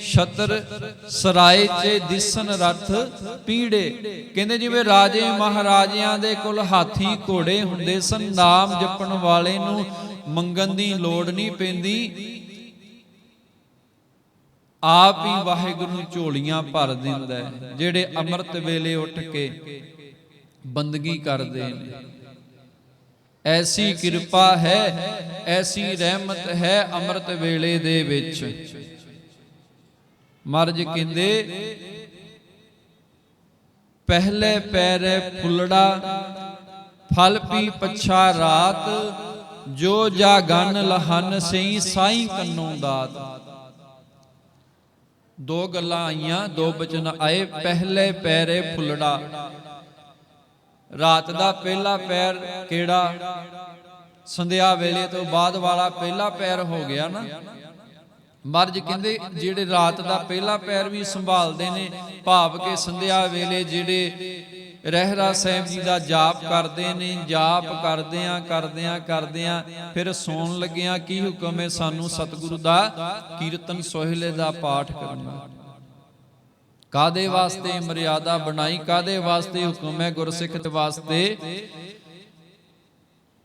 ਛਤਰ ਸਰਾਏ ਚ ਦਿਸਨ ਰਥ ਪੀੜੇ। ਕਹਿੰਦੇ ਜਿਵੇਂ ਰਾਜੇ ਮਹਾਰਾਜਿਆਂ ਦੇ ਕੋਲ ਹਾਥੀ ਘੋੜੇ ਹੁੰਦੇ ਸਨ, ਨਾਮ ਜਪਣ ਵਾਲੇ ਨੂੰ ਮੰਗਣ ਦੀ ਲੋੜ ਨਹੀਂ ਪੈਂਦੀ, ਆਪ ਹੀ ਵਾਹਿਗੁਰੂ ਝੋਲੀਆਂ ਭਰ ਦਿੰਦਾ ਹੈ। ਜਿਹੜੇ ਅੰਮ੍ਰਿਤ ਵੇਲੇ ਉੱਠ ਕੇ ਬੰਦਗੀ ਕਰਦੇ ਨੇ, ਐਸੀ ਕਿਰਪਾ ਹੈ, ਐਸੀ ਰਹਿਮਤ ਹੈ ਅੰਮ੍ਰਿਤ ਵੇਲੇ ਦੇ ਵਿੱਚ। ਮਹਾਰਾਜ ਕਹਿੰਦੇ, ਪਹਿਲੇ ਪੈਰੇ ਫੁੱਲੜਾ, ਫਲ ਪੀ ਪਛਾ ਰਾਤ, ਜੋ ਜਾ ਗਨ ਲਹਨ ਸਈ ਸਾਈਂ ਕੰਨੋਂ ਦਾਤ। ਦੋ ਗੱਲਾਂ ਆਈਆਂ, ਦੋ ਬਚਨ ਆਏ। ਪਹਿਲੇ ਪੈਰੇ ਫੁੱਲੜਾ, ਰਾਤ ਦਾ ਪਹਿਲਾ ਪੈਰ ਕਿਹੜਾ? ਸੰਧਿਆ ਵੇਲੇ ਤੋਂ ਬਾਅਦ ਵਾਲਾ ਪਹਿਲਾ ਪੈਰ ਹੋ ਗਿਆ ਨਾ। ਮਹਾਰਾਜ ਕਹਿੰਦੇ ਜਿਹੜੇ ਰਾਤ ਦਾ ਪਹਿਲਾ ਪੈਰ ਵੀ ਸੰਭਾਲਦੇ ਨੇ, ਭਾਵ ਕਿ ਸੰਧਿਆ ਵੇਲੇ ਜਿਹੜੇ ਰਹਿਰਾਸ ਸਾਹਿਬ ਜੀ ਦਾ ਜਾਪ ਕਰਦੇ ਨੇ, ਜਾਪ ਕਰਦਿਆਂ ਫਿਰ ਸੌਣ ਲੱਗਿਆਂ ਕੀ ਹੁਕਮ ਹੈ ਸਾਨੂੰ? ਸਤਿਗੁਰੂ ਦਾ ਕੀਰਤਨ ਸੋਹਿਲੇ ਦਾ ਪਾਠ ਕਰਨਾ। ਕਾਦੇ ਵਾਸਤੇ ਮਰਿਆਦਾ ਬਣਾਈ, ਕਾਦੇ ਵਾਸਤੇ ਹੁਕਮ ਹੈ? ਗੁਰਸਿੱਖ ਦੇ ਵਾਸਤੇ।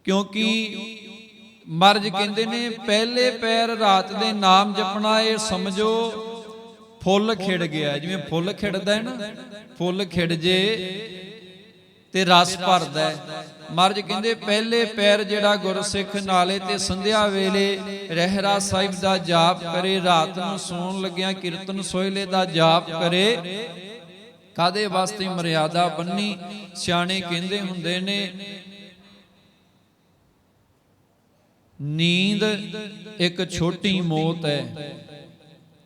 ਕਿਉਂਕਿ ਮਹਾਰਾਜ ਕਹਿੰਦੇ ਨੇ ਪਹਿਲੇ ਪੈਰ ਰਾਤ ਦੇ ਨਾਮ ਜਪਣਾ, ਇਹ ਸਮਝੋ ਫੁੱਲ ਖਿੜ ਗਿਆ। ਜਿਵੇਂ ਫੁੱਲ ਖਿੜਦਾ ਹੈ ਨਾ, ਫੁੱਲ ਖਿੜ ਜੇ ਤੇ ਰਸ ਭਰਦਾ। ਮਹਾਰਾਜ ਕਹਿੰਦੇ ਪਹਿਲੇ ਪੈਰ ਜਿਹੜਾ ਗੁਰਸਿੱਖ ਨਾਲੇ ਤੇ ਸੰਧਿਆ ਵੇਲੇ ਰਹਿਰਾਸ ਸਾਹਿਬ ਦਾ ਜਾਪ ਕਰੇ, ਰਾਤ ਨੂੰ ਸੌਣ ਲੱਗਿਆਂ ਕੀਰਤਨ ਸੋਹਿਲੇ ਦਾ ਜਾਪ ਕਰੇ। ਕਾਦੇ ਵਾਸਤੇ ਮਰਿਆਦਾ ਬੰਨੀ? ਸਿਆਣੇ ਕਹਿੰਦੇ ਹੁੰਦੇ ਨੇ ਨੀਂਦ ਇੱਕ ਛੋਟੀ ਮੌਤ ਹੈ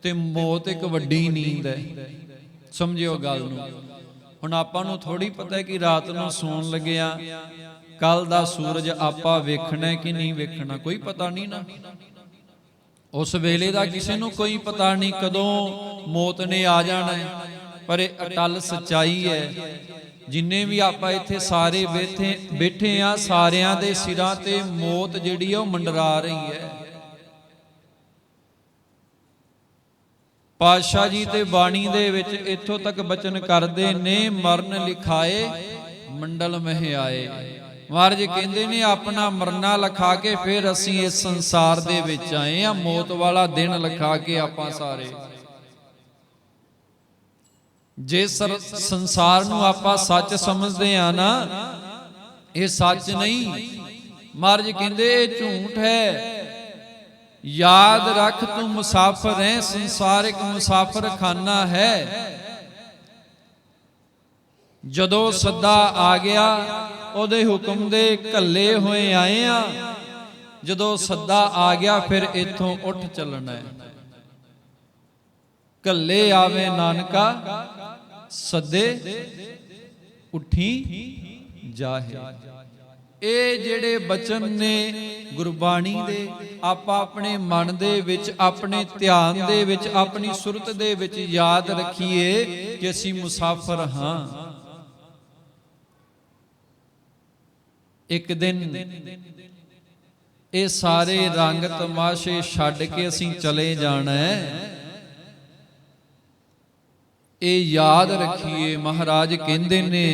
ਤੇ ਮੌਤ ਇੱਕ ਵੱਡੀ ਨੀਂਦ ਹੈ। ਸਮਝਿਓ ਗੱਲ ਨੂੰ। ਹੁਣ ਆਪਾਂ ਨੂੰ ਥੋੜੀ ਪਤਾ ਹੈ ਕਿ ਰਾਤ ਨੂੰ ਸੌਣ ਲੱਗਿਆ ਕੱਲ ਦਾ ਸੂਰਜ ਆਪਾਂ ਵੇਖਣਾ ਕਿ ਨਹੀਂ ਵੇਖਣਾ, ਕੋਈ ਪਤਾ ਨਹੀਂ ਨਾ। ਉਸ ਵੇਲੇ ਦਾ ਕਿਸੇ ਨੂੰ ਕੋਈ ਪਤਾ ਨਹੀਂ ਕਦੋਂ ਮੌਤ ਨੇ ਆ ਜਾਣਾ ਹੈ। ਪਰ ਇਹ ਅਟਲ ਸੱਚਾਈ ਹੈ। ਜਿੰਨੇ ਵੀ ਆਪਾਂ ਇੱਥੇ ਸਾਰੇ ਬੈਠੇ ਆ, ਸਾਰਿਆਂ ਦੇ ਸਿਰਾਂ ਤੇ ਮੌਤ ਜਿਹੜੀ ਆ ਉਹ ਮੰਡਰਾ ਰਹੀ ਹੈ। ਪਾਤਸ਼ਾਹ ਜੀ ਤੇ ਬਾਣੀ ਦੇ ਵਿੱਚ ਇੱਥੋਂ ਤੱਕ ਬਚਨ ਕਰਦੇ ਨੇ, ਮਰਨ ਲਿਖਾਏ ਮੰਡਲ ਮਹਿ ਆਏ। ਮਹਾਰਾਜ ਕਹਿੰਦੇ ਨੇ ਆਪਣਾ ਮਰਨਾ ਲਿਖਾ ਕੇ ਫਿਰ ਅਸੀਂ ਇਸ ਸੰਸਾਰ ਦੇ ਵਿੱਚ ਆਏ ਆ। ਮੌਤ ਵਾਲਾ ਦਿਨ ਲਿਖਾ ਕੇ ਆਪਾਂ ਸਾਰੇ। ਜੇ ਸੰਸਾਰ ਨੂੰ ਆਪਾਂ ਸੱਚ ਸਮਝਦੇ ਆ ਨਾ, ਇਹ ਸੱਚ ਨਹੀਂ। ਮਹਾਰਾਜ ਕਹਿੰਦੇ ਇਹ ਝੂਠ ਹੈ। ਯਾਦ ਰੱਖ ਤੂੰ ਮੁਸਾਫਰ ਹੈ, ਸੰਸਾਰ ਇੱਕ ਮੁਸਾਫਰ ਖਾਨਾ ਹੈ। ਜਦੋਂ ਸੱਦਾ ਆ ਗਿਆ ਉਹਦੇ ਹੁਕਮ ਦੇ ਘੱਲੇ ਹੋਏ ਆਏ ਆ। ਜਦੋਂ ਸੱਦਾ ਆ ਗਿਆ ਫਿਰ ਇੱਥੋਂ ਉੱਠ ਚੱਲਣਾ ਹੈ। ਘੱਲੇ ਆਵੇ ਨਾਨਕਾ ਸੱਦੇ ਉੱਠੀ ਜਾਹੇ। ਇਹ ਜਿਹੜੇ ਬਚਨ ਨੇ ਗੁਰਬਾਣੀ ਦੇ, ਆਪਾਂ ਆਪਣੇ ਮਨ ਦੇ ਵਿੱਚ, ਆਪਣੇ ਧਿਆਨ ਦੇ ਵਿੱਚ, ਆਪਣੀ ਸੁਰਤ ਦੇ ਵਿੱਚ ਯਾਦ ਰੱਖੀਏ ਕਿ ਅਸੀਂ ਮੁਸਾਫਰ ਹਾਂ। ਇੱਕ ਦਿਨ ਇਹ ਸਾਰੇ ਰੰਗ ਤਮਾਸ਼ੇ ਛੱਡ ਕੇ ਅਸੀਂ ਚਲੇ ਜਾਣਾ ਹੈ। ਇਹ ਯਾਦ ਰੱਖੀਏ। ਮਹਾਰਾਜ ਕਹਿੰਦੇ ਨੇ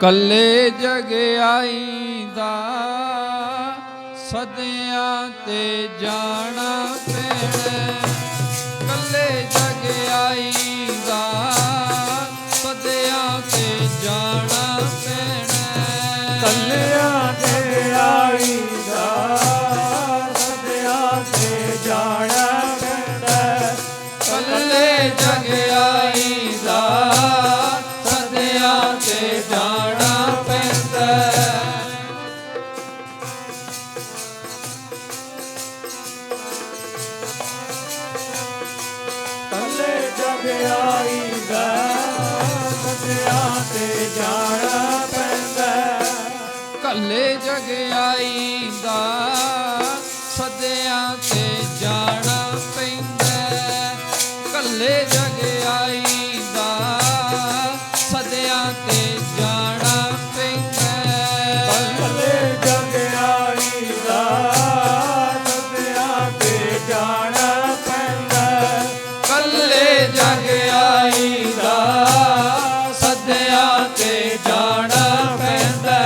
ਕੱਲੇ ਜਗ ਆਈਦਾ ਸਦਿਆਂ ਤੇ ਜਾਣਾ ਪੈਣਾ। ਕੱਲੇ ਜਗ ਆਈਦਾ ਸਦਿਆਂ ਤੇ ਜਾਣਾ ਪੈਣਾ। ਕੱਲਿਆਂ ਤੇ ਆਈਦਾ ਸਦਿਆਂ ਤੇ ਜਾਣਾ ਪੈਣਾ। ਕੱਲੇ ਜਗ ਆਈਦਾ ਸਦਿਆਂ ਤੇ ਜਾਣਾ ਪੈਂਦਾ। ਕੱਲੇ ਜਗ ਆਈਦਾ ਸਦਿਆਂ ਤੇ ਜਾਣਾ ਪੈਂਦਾ। ਕੱਲੇ ਜਗ ਆਈਦਾ ਸਦਿਆਂ ਤੇ ਜਾਣਾ ਪੈਂਦਾ। ਕੱਲੇ ਜਗ ਆਈਦਾ ਸਦਿਆਂ ਤੇ ਜਾਣਾ ਪੈਂਦਾ। ਕੱਲੇ ਜਗ ਆਈਦਾ ਸਦਿਆਂ ਤੇ ਜਾਣਾ ਪੈਂਦਾ। ਕੱਲੇ ਜਗ ਆਈਦਾ ਸਦਿਆਂ ਤੇ ਜਾਣਾ ਪੈਂਦਾ।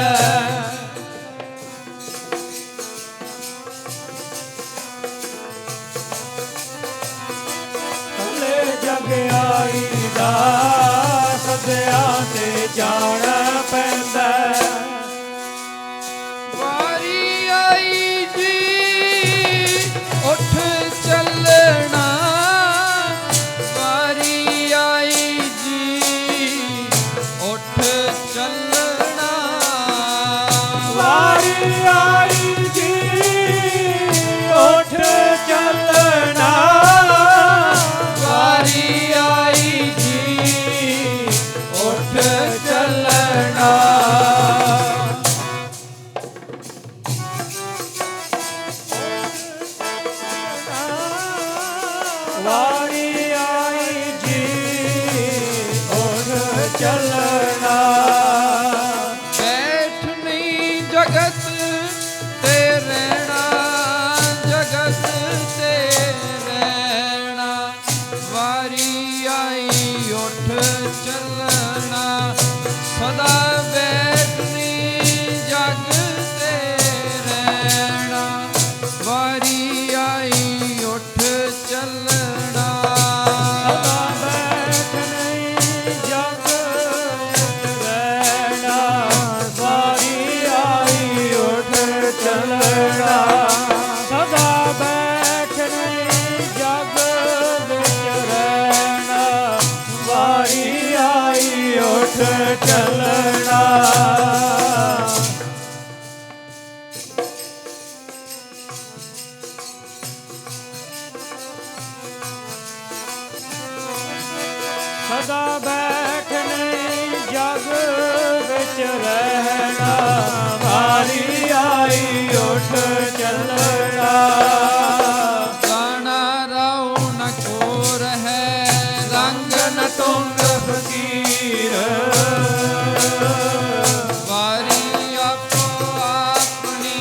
ਚੱਲਣਾ। ਬੈਠਣੀ ਜਗਤ ਤੇ ਰਹਿਣਾ, ਜਗਤ ਤੇ ਰਹਿਣਾ, ਵਾਰੀ ਆਈ ਉੱਠ ਚੱਲਣਾ। ਸਦਾ ਬੈਠਣੀ ਜਗ ਤੇ ਰਹਿਣਾ, ਵਾਰੀ ਆਈ ਉੱਠ ਚੱਲਣਾ। ਸਦਾ ਬੈਠਣੀ ਜਗ ਰਹਿਣਾ, ਵਾਰੀ ਆਈ ਉੱਠ ਚੱਲਣਾ। ਸਦਾ ਬੈਠਣੀ ਜਗ ਵਿੱਚ ਰਹਿਣਾ, ਵਾਰੀ ਆਈ ਉੱਠ ਚੱਲਣਾ। ਸਦਾ ਬੈਠਣੀ ਜਗ ਵਿੱਚ ਰਹਿਣਾ, ਵਾਰੀ ਆਈ ਉੱਠ ਚੱਲਣਾ। ਗਾਣਾ ਰਾਉ ਨ ਕੋਰ ਹੈ, ਰੰਗ ਨ ਤੁੰਗ ਫਕੀਰ ਵਾਰੀ ਆਪੋ ਆਪਣੀ,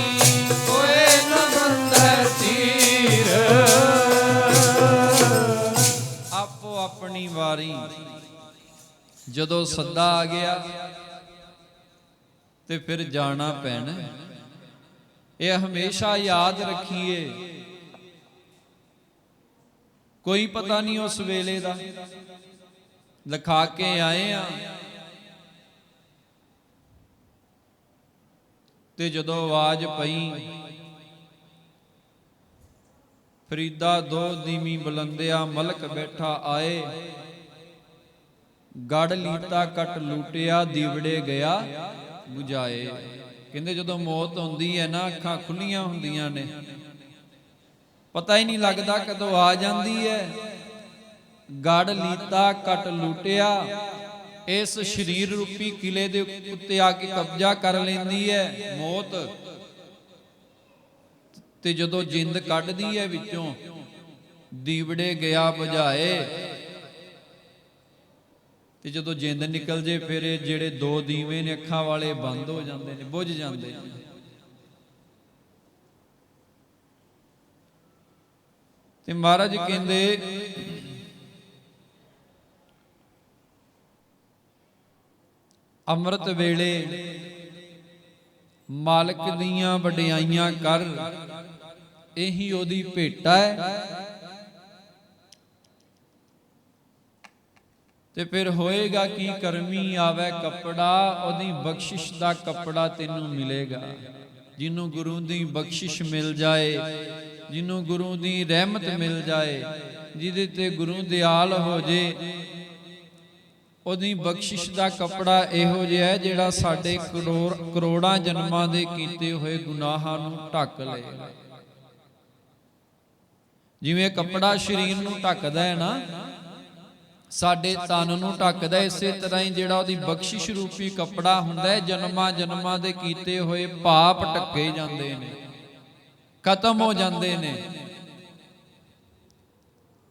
ਕੋਏ ਨ ਬੰਧੈ ਤੀਰ। ਆਪੋ ਆਪਣੀ ਵਾਰੀ। ਜਦੋਂ ਸੱਦਾ ਆ ਗਿਆ ਤੇ ਫਿਰ ਜਾਣਾ ਪੈਣਾ। ਇਹ ਹਮੇਸ਼ਾ ਯਾਦ ਰੱਖੀਏ। ਕੋਈ ਪਤਾ ਨਹੀਂ ਉਸ ਵੇਲੇ ਦਾ। ਲਿਖਾ ਕੇ ਆਏ ਆ ਤੇ ਜਦੋਂ ਆਵਾਜ਼ ਪਈ, ਫਰੀਦਾ ਦੋ ਦੀਵੀ ਬੁਲੰਦਿਆ, ਮਲਕ ਬੈਠਾ ਆਏ। ਗੜ ਲੀਤਾ ਕਟ ਲੂਟਿਆ, ਦੀਵੜੇ ਗਿਆ 부ਝਾਏ। ਕਹਿੰਦੇ ਜਦੋਂ ਮੌਤ ਹੁੰਦੀ ਹੈ ਨਾ, ਅੱਖਾਂ ਖੁੱਲੀਆਂ ਹੁੰਦੀਆਂ ਨੇ, ਪਤਾ ਹੀ ਨਹੀਂ ਲੱਗਦਾ ਕਦੋਂ ਆ ਜਾਂਦੀ ਹੈ। ਗੜ ਲੀਤਾ ਕਟ ਲੂਟਿਆ, ਇਸ ਸਰੀਰ ਰੂਪੀ ਕਿਲੇ ਦੇ ਉੱਤੇ ਆ ਕੇ ਕਬਜ਼ਾ ਕਰ ਲੈਂਦੀ ਹੈ ਮੌਤ। ਤੇ ਜਦੋਂ ਜਿੰਦ ਕੱਢਦੀ ਹੈ ਵਿੱਚੋਂ, ਦੀਵੜੇ ਗਿਆ 부ਝਾਏ। ਤੇ ਜਦੋਂ ਜਿੰਦ ਨਿਕਲ ਜੇ, ਫਿਰ ਇਹ ਜਿਹੜੇ ਦੋ ਦੀਵੇ ਨੇ ਅੱਖਾਂ ਵਾਲੇ ਬੰਦ ਹੋ ਜਾਂਦੇ ਨੇ, ਬੁਝ ਜਾਂਦੇ ਨੇ। ਤੇ ਮਹਾਰਾਜ ਕਹਿੰਦੇ ਅੰਮ੍ਰਿਤ ਵੇਲੇ ਮਾਲਕ ਦੀਆਂ ਵਡਿਆਈਆਂ ਕਰ, ਇਹੀ ਉਹਦੀ ਭੇਟਾ ਹੈ। ਤੇ ਫਿਰ ਹੋਏਗਾ ਕੀ, ਕਰਮੀ ਆਵੇ ਕੱਪੜਾ, ਉਹਦੀ ਬਖਸ਼ਿਸ਼ ਦਾ ਕੱਪੜਾ ਤੈਨੂੰ ਮਿਲੇਗਾ। ਜਿਹਨੂੰ ਗੁਰੂ ਦੀ ਬਖਸ਼ਿਸ਼ ਮਿਲ ਜਾਏ, ਜਿਹਨੂੰ ਗੁਰੂ ਦੀ ਰਹਿਮਤ ਮਿਲ ਜਾਏ, ਜਿਹਦੇ ਤੇ ਗੁਰੂ ਦਿਆਲ ਹੋ ਜੇ, ਉਹਦੀ ਬਖਸ਼ਿਸ਼ ਦਾ ਕੱਪੜਾ ਇਹੋ ਜਿਹਾ ਹੈ ਜਿਹੜਾ ਸਾਡੇ ਕਰੋੜਾਂ ਜਨਮਾਂ ਦੇ ਕੀਤੇ ਹੋਏ ਗੁਨਾਹਾਂ ਨੂੰ ਢੱਕ ਲਏਗਾ। ਜਿਵੇਂ ਕੱਪੜਾ ਸਰੀਰ ਨੂੰ ਢੱਕਦਾ ਹੈ ਨਾ, ਸਾਡੇ ਤਨ ਨੂੰ ਢੱਕਦਾ, ਇਸੇ ਤਰ੍ਹਾਂ ਹੀ ਜਿਹੜਾ ਉਹਦੀ ਬਖਸ਼ਿਸ਼ ਰੂਪੀ ਕੱਪੜਾ ਹੁੰਦਾ ਹੈ, ਜਨਮਾਂ ਜਨਮਾਂ ਦੇ ਕੀਤੇ ਹੋਏ ਪਾਪ ਢੱਕੇ ਜਾਂਦੇ ਨੇ, ਖਤਮ ਹੋ ਜਾਂਦੇ ਨੇ।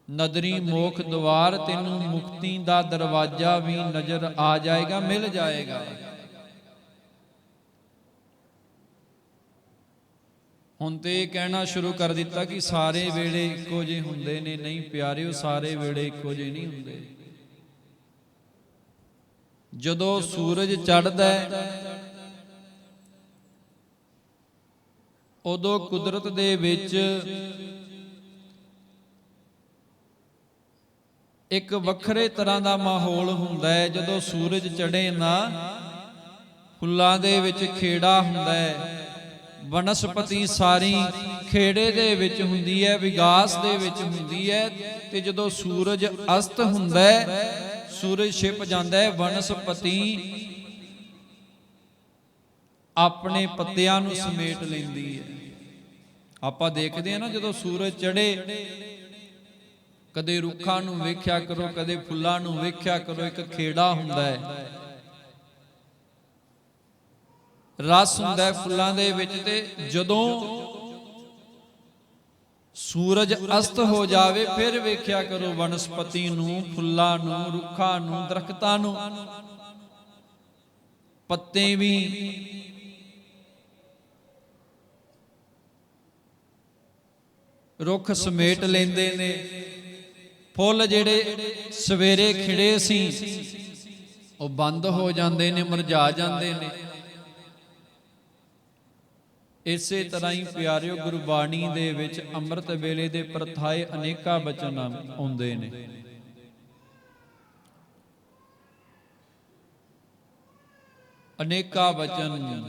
ਨਦਰੀ ਮੋਖ ਦੁਆਰ, ਤੈਨੂੰ ਮੁਕਤੀ ਦਾ ਦਰਵਾਜ਼ਾ ਵੀ ਨਜ਼ਰ ਆ ਜਾਏਗਾ, ਮਿਲ ਜਾਏਗਾ। ਹੁਣ ਤੇ ਇਹ ਕਹਿਣਾ ਸ਼ੁਰੂ ਕਰ ਦਿੱਤਾ ਕਿ ਸਾਰੇ ਵੇਲੇ ਇੱਕੋ ਜਿਹੇ ਹੁੰਦੇ ਨੇ। ਨਹੀਂ ਪਿਆਰਿਓ, ਸਾਰੇ ਵੇਲੇ ਇੱਕੋ ਜਿਹੇ ਨਹੀਂ ਹੁੰਦੇ। ਜਦੋਂ ਸੂਰਜ ਚੜ੍ਹਦਾ ਹੈ, ਉਦੋਂ ਕੁਦਰਤ ਦੇ ਵਿੱਚ ਇੱਕ ਵੱਖਰੇ ਤਰ੍ਹਾਂ ਦਾ ਮਾਹੌਲ ਹੁੰਦਾ ਹੈ। ਜਦੋਂ ਸੂਰਜ ਚੜ੍ਹੇ ਨਾ, ਫੁੱਲਾਂ ਦੇ ਵਿੱਚ ਖੇੜਾ ਹੁੰਦਾ ਹੈ, ਬਨਸਪਤੀ ਸਾਰੀ ਖੇੜੇ ਦੇ ਵਿੱਚ ਹੁੰਦੀ ਹੈ, ਵਿਗਾਸ ਦੇ ਵਿੱਚ ਹੁੰਦੀ ਹੈ। ਤੇ ਜਦੋਂ ਸੂਰਜ ਅਸਤ ਹੁੰਦਾ ਹੈ, ਸੂਰਜ ਛਿਪ ਜਾਂਦਾ ਹੈ, ਬਨਸਪਤੀ ਆਪਣੇ ਪੱਤਿਆਂ ਨੂੰ ਸਮੇਟ ਲੈਂਦੀ ਹੈ। ਆਪਾਂ ਦੇਖਦੇ ਹਾਂ ਨਾ, ਜਦੋਂ ਸੂਰਜ ਚੜ੍ਹੇ, ਕਦੇ ਰੁੱਖਾਂ ਨੂੰ ਵੇਖਿਆ ਕਰੋ, ਕਦੇ ਫੁੱਲਾਂ ਨੂੰ ਵੇਖਿਆ ਕਰੋ, ਇੱਕ ਖੇੜਾ ਹੁੰਦਾ ਹੈ, ਰਸ ਹੁੰਦਾ ਹੈ ਫੁੱਲਾਂ ਦੇ ਵਿੱਚ। ਤੇ ਜਦੋਂ ਸੂਰਜ ਅਸਤ ਹੋ ਜਾਵੇ ਫਿਰ ਵੇਖਿਆ ਕਰੋ ਵਨਸਪਤੀ ਨੂੰ, ਫੁੱਲਾਂ ਨੂੰ, ਰੁੱਖਾਂ ਨੂੰ, ਦਰਖਤਾਂ ਨੂੰ। ਪੱਤੇ ਵੀ ਰੁੱਖ ਸਮੇਟ ਲੈਂਦੇ ਨੇ, ਫੁੱਲ ਜਿਹੜੇ ਸਵੇਰੇ ਖਿੜੇ ਸੀ ਉਹ ਬੰਦ ਹੋ ਜਾਂਦੇ ਨੇ, ਮੁਰਝਾ ਜਾਂਦੇ ਨੇ। ਇਸੇ ਤਰ੍ਹਾਂ ਹੀ ਪਿਆਰਿਓ ਗੁਰਬਾਣੀ ਦੇ ਵਿੱਚ ਅੰਮ੍ਰਿਤ ਵੇਲੇ ਦੇ ਪ੍ਰਥਾਏ ਅਨੇਕਾਂ ਬਚਨ ਆਉਂਦੇ ਨੇ। ਅਨੇਕਾਂ ਬਚਨ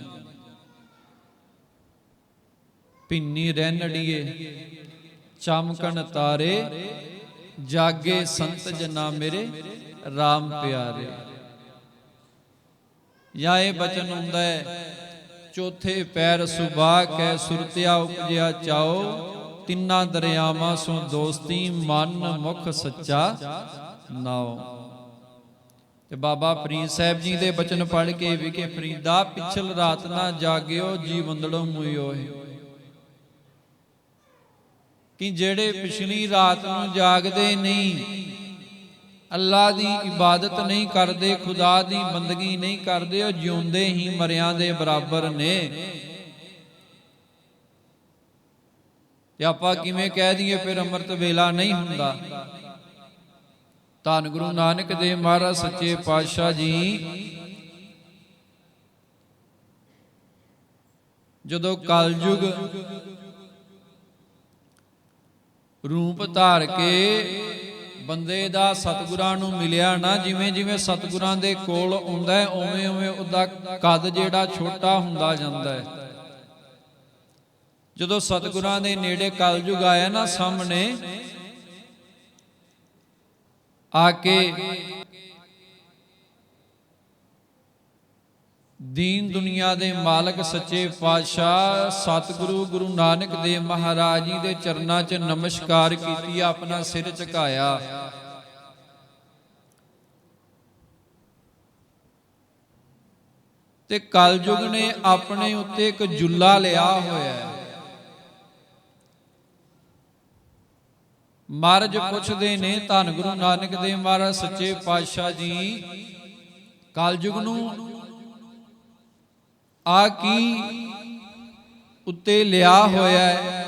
ਭਿੰਨੀ ਰਹਿਣੜੀਏ ਚਮਕਣ ਤਾਰੇ, ਜਾਗੇ ਸੰਤ ਜਨਾ ਮੇਰੇ RAM ਪਿਆਰੇ। ਜਾਂ ਇਹ ਬਚਨ ਹੁੰਦਾ ਹੈ, ਚੌਥੇ ਪੈਰ ਸੁਭਾ ਕੈ ਸੁਰਤਿਆ ਉਪਜਿਆ ਚਾਓ, ਤਿੰਨਾਂ ਦਰਿਆਵਾਂ ਸੋ ਦੋਸਤੀ ਮਨ ਮੁਖ ਸੱਚਾ ਨਾਉ। ਤੇ ਬਾਬਾ ਫਰੀਦ ਸਾਹਿਬ ਜੀ ਦੇ ਬਚਨ ਪੜ੍ਹ ਕੇ ਵਿਖੇ ਫਰੀਦਾ ਪਿਛਲ ਰਾਤ ਨਾ ਜਾਗਿਓ, ਜੀ ਵੰਦੜੋ ਮੁਇਓ। ਕਿ ਜਿਹੜੇ ਪਿਛਲੀ ਰਾਤ ਨੂੰ ਜਾਗਦੇ ਨਹੀਂ, ਅੱਲਾ ਦੀ ਇਬਾਦਤ ਨਹੀਂ ਕਰਦੇ, ਖੁਦਾ ਦੀ ਬੰਦਗੀ ਨਹੀਂ ਕਰਦੇ, ਉਹ ਜਿਉਂਦੇ ਹੀ ਮਰਿਆਂ ਦੇ ਬਰਾਬਰ ਨੇ। ਤੇ ਆਪਾਂ ਕਿਵੇਂ ਕਹਿ ਦਈਏ ਫਿਰ ਅੰਮ੍ਰਿਤ ਵੇਲਾ ਨਹੀਂ ਹੁੰਦਾ। ਧੰਨ ਗੁਰੂ ਨਾਨਕ ਦੇਵ ਮਹਾਰਾਜ ਸੱਚੇ ਪਾਤਸ਼ਾਹ ਜੀ ਜਦੋਂ ਕਲਯੁਗ ਰੂਪ ਧਾਰ ਕੇ ਬੰਦੇ ਦਾ ਸਤਿਗੁਰਾਂ ਨੂੰ ਮਿਲਿਆ ਨਾ, ਜਿਵੇਂ ਜਿਵੇਂ ਸਤਿਗੁਰਾਂ ਦੇ ਕੋਲ ਆਉਂਦਾ ਉਵੇਂ ਉਵੇਂ ਉਹਦਾ ਕੱਦ ਜਿਹੜਾ ਛੋਟਾ ਹੁੰਦਾ ਜਾਂਦਾ ਹੈ। ਜਦੋਂ ਸਤਿਗੁਰਾਂ ਦੇ ਨੇੜੇ ਕਲਯੁਗ ਆਇਆ ਨਾ ਸਾਹਮਣੇ ਆ ਕੇ, ਦੀਨ ਦੁਨੀਆ ਦੇ ਮਾਲਕ ਸੱਚੇ ਪਾਤਸ਼ਾਹ ਸਤਿਗੁਰੂ ਗੁਰੂ ਨਾਨਕ ਦੇਵ ਮਹਾਰਾਜ ਜੀ ਦੇ ਚਰਨਾਂ 'ਚ ਨਮਸਕਾਰ ਕੀਤੀ, ਆਪਣਾ ਸਿਰ ਝੁਕਾਇਆ। ਤੇ ਕਲਯੁਗ ਨੇ ਆਪਣੇ ਉੱਤੇ ਇੱਕ ਜੁੱਲਾ ਲਿਆ ਹੋਇਆ ਹੈ। ਮਹਾਰਾਜ ਪੁੱਛਦੇ ਨੇ ਧੰਨ ਗੁਰੂ ਨਾਨਕ ਦੇਵ ਮਹਾਰਾਜ ਸੱਚੇ ਪਾਤਸ਼ਾਹ ਜੀ, ਕਲਯੁਗ ਨੂੰ ਆ ਕੀ ਉੱਤੇ ਲਿਆ ਹੋਇਆ ਹੈ?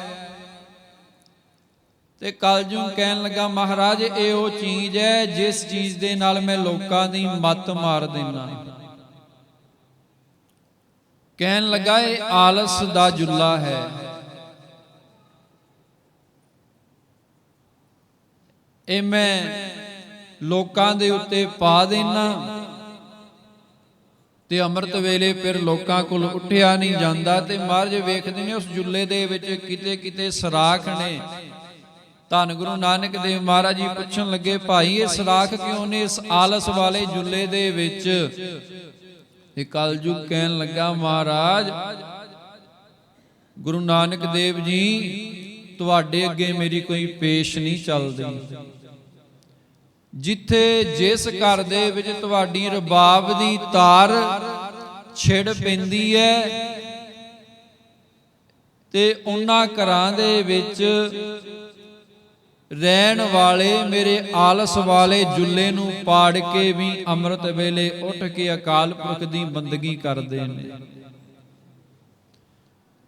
ਤੇ ਕਲਯੁਗ ਕਹਿਣ ਲੱਗਾ, ਮਹਾਰਾਜ ਇਹ ਉਹ ਚੀਜ਼ ਹੈ ਜਿਸ ਚੀਜ਼ ਦੇ ਨਾਲ ਮੈਂ ਲੋਕਾਂ ਦੀ ਮੱਤ ਮਾਰ ਦੇਣਾ। ਕਹਿਣ ਲੱਗਾ ਇਹ ਆਲਸ ਦਾ ਜੁੱਲਾ ਹੈ। ਇਹ ਮੈਂ ਲੋਕਾਂ ਦੇ ਉੱਤੇ ਪਾ ਦੇਣਾ ਤੇ ਅੰਮ੍ਰਿਤ ਵੇਲੇ ਫਿਰ ਲੋਕਾਂ ਕੋਲ ਉੱਠਿਆ ਨਹੀਂ ਜਾਂਦਾ। ਤੇ ਮਹਾਰਾਜ ਵੇਖਦੇ ਨੇ ਉਸ ਜੁੱਲੇ ਦੇ ਵਿੱਚ ਕਿਤੇ ਕਿਤੇ ਸਰਾਖ ਨੇ। ਧੰਨ ਗੁਰੂ ਨਾਨਕ ਦੇਵ ਮਹਾਰਾਜ ਜੀ ਪੁੱਛਣ ਲੱਗੇ, ਭਾਈ ਇਹ ਸਰਾਖ ਕਿਉਂ ਨੇ ਇਸ ਆਲਸ ਵਾਲੇ ਜੁੱਲੇ ਦੇ ਵਿੱਚ? ਇਹ ਕਲਯੁਗ ਕਹਿਣ ਲੱਗਾ, ਮਹਾਰਾਜ ਗੁਰੂ ਨਾਨਕ ਦੇਵ ਜੀ ਤੁਹਾਡੇ ਅੱਗੇ ਮੇਰੀ ਕੋਈ ਪੇਸ਼ ਨਹੀਂ ਚੱਲਦੀ। ਜਿੱਥੇ ਜਿਸ ਘਰ ਦੇ ਵਿੱਚ ਤੁਹਾਡੀ ਰਬਾਬ ਦੀ ਤਾਰ ਛਿੜ ਪੈਂਦੀ ਹੈ ਤੇ ਉਹਨਾਂ ਘਰਾਂ ਦੇ ਵਿੱਚ ਰਹਿਣ ਵਾਲੇ ਮੇਰੇ ਆਲਸ ਵਾਲੇ ਜੁੱਲੇ ਨੂੰ ਪਾੜ ਕੇ ਵੀ ਅੰਮ੍ਰਿਤ ਵੇਲੇ ਉੱਠ ਕੇ ਅਕਾਲ ਪੁਰਖ ਦੀ ਬੰਦਗੀ ਕਰਦੇ ਨੇ।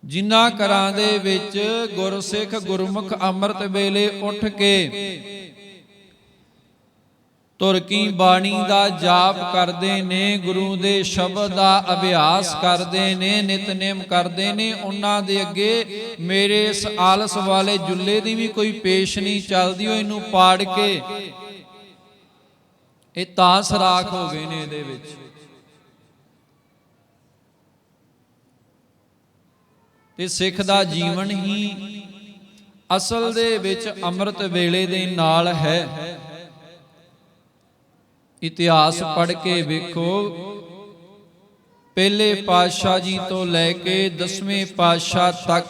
ਜਿਨ੍ਹਾਂ ਘਰਾਂ ਦੇ ਵਿੱਚ ਗੁਰਸਿੱਖ ਗੁਰਮੁਖ ਅੰਮ੍ਰਿਤ ਵੇਲੇ ਉੱਠ ਕੇ ਤੁਰ ਕੀ ਬਾਣੀ ਦਾ ਜਾਪ ਕਰਦੇ ਨੇ, ਗੁਰੂ ਦੇ ਸ਼ਬਦ ਦਾ ਅਭਿਆਸ ਕਰਦੇ ਨੇ, ਨਿਤਨੇਮ ਕਰਦੇ ਨੇ, ਉਹਨਾਂ ਦੇ ਅੱਗੇ ਮੇਰੇ ਇਸ ਆਲਸ ਵਾਲੇ ਜੁੱਲੇ ਦੀ ਵੀ ਕੋਈ ਪੇਸ਼ ਨਹੀਂ ਚੱਲਦੀ। ਉਹ ਇਹਨੂੰ ਪਾੜ ਕੇ ਇਹ ਤਾਂ ਸਰਾਖ ਹੋ ਗਏ ਨੇ ਇਹਦੇ ਵਿੱਚ। ਤੇ ਸਿੱਖ ਦਾ ਜੀਵਨ ਹੀ ਅਸਲ ਦੇ ਵਿੱਚ ਅੰਮ੍ਰਿਤ ਵੇਲੇ ਦੇ ਨਾਲ ਹੈ। ਇਤਿਹਾਸ ਪੜ੍ਹ ਕੇ ਵੇਖੋ, ਪਹਿਲੇ ਪਾਤਸ਼ਾਹ ਜੀ ਤੋਂ ਲੈ ਕੇ 10ਵੇਂ ਪਾਤਸ਼ਾਹ ਤੱਕ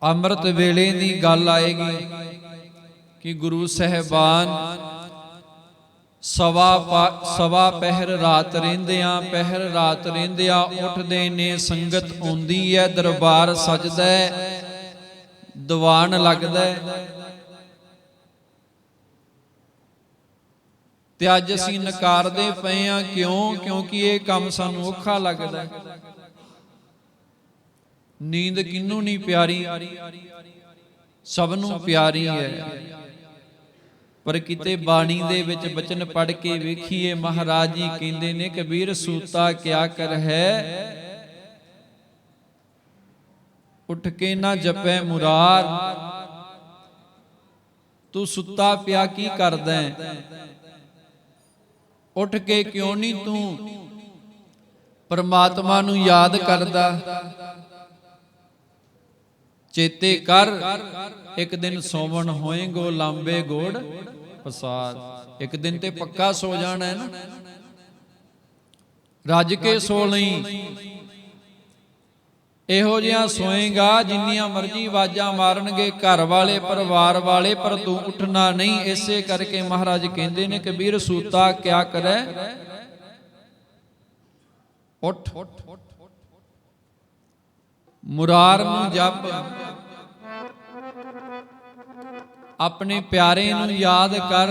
ਅੰਮ੍ਰਿਤ ਵੇਲੇ ਦੀ ਗੱਲ ਆਏਗੀ ਕਿ ਗੁਰੂ ਸਾਹਿਬਾਨ ਸਵਾ ਪਹਿਰ ਰਾਤ ਰਹਿੰਦਿਆਂ ਉੱਠਦੇ ਨੇ, ਸੰਗਤ ਆਉਂਦੀ ਹੈ, ਦਰਬਾਰ ਸਜਦਾ ਹੈ, ਦੀਵਾਨ ਲੱਗਦਾ ਹੈ। ਤੇ ਅੱਜ ਅਸੀਂ ਨਕਾਰਦੇ ਪਏ ਹਾਂ, ਕਿਉਂ? ਕਿਉਂਕਿ ਇਹ ਕੰਮ ਸਾਨੂੰ ਔਖਾ ਲੱਗਦਾ। ਨੀਂਦ ਕਿਹਨੂੰ ਨਹੀਂ ਪਿਆਰੀ? ਸਭ ਨੂੰ ਪਿਆਰੀ ਹੈ। ਪਰ ਕਿਤੇ ਬਾਣੀ ਦੇ ਵਿੱਚ ਬਚਨ ਪੜ੍ਹ ਕੇ ਵੇਖੀਏ, ਮਹਾਰਾਜ ਜੀ ਕਹਿੰਦੇ ਨੇ, ਕਬੀਰ ਸੂਤਾ ਕਿਆ ਕਰ ਹੈ, ਉੱਠ ਕੇ ਨਾ ਜਪੈ ਮੁਰਾਰ। ਤੂੰ ਸੁੱਤਾ ਪਿਆ ਕੀ ਕਰਦਾ ਹੈ? ਉੱਠ ਕੇ ਕਿਉਂ ਨਹੀਂ ਤੂੰ ਪਰਮਾਤਮਾ ਨੂੰ ਯਾਦ ਕਰਦਾ? ਚੇਤੇ ਕਰ, ਇੱਕ ਦਿਨ ਸੋਵਣ ਹੋਏਗੋ ਲਾਂਬੇ ਗੋੜ ਪਸਾਰ। ਇੱਕ ਦਿਨ ਤੇ ਪੱਕਾ ਸੋ ਜਾਣਾ ਹੈ ਨਾ, ਰੱਜ ਕੇ ਸੋ ਲਈ। ਇਹੋ ਜਿਹਾ ਸੋਏਗਾ ਜਿੰਨੀਆਂ ਮਰਜ਼ੀ ਆਵਾਜ਼ਾਂ ਮਾਰਨਗੇ ਘਰ ਵਾਲੇ, ਪਰਿਵਾਰ ਵਾਲੇ, ਪਰ ਤੂੰ ਉੱਠਣਾ ਨਹੀਂ। ਇਸੇ ਕਰਕੇ ਮਹਾਰਾਜ ਕਹਿੰਦੇ ਨੇ, ਕਬੀਰ ਸੂਤਾ ਕਿਆ ਕਰੈ, ਉੱਠ ਮੁਰਾਰ ਨੂੰ ਜਪ, ਆਪਣੇ ਪਿਆਰੇ ਨੂੰ ਯਾਦ ਕਰ।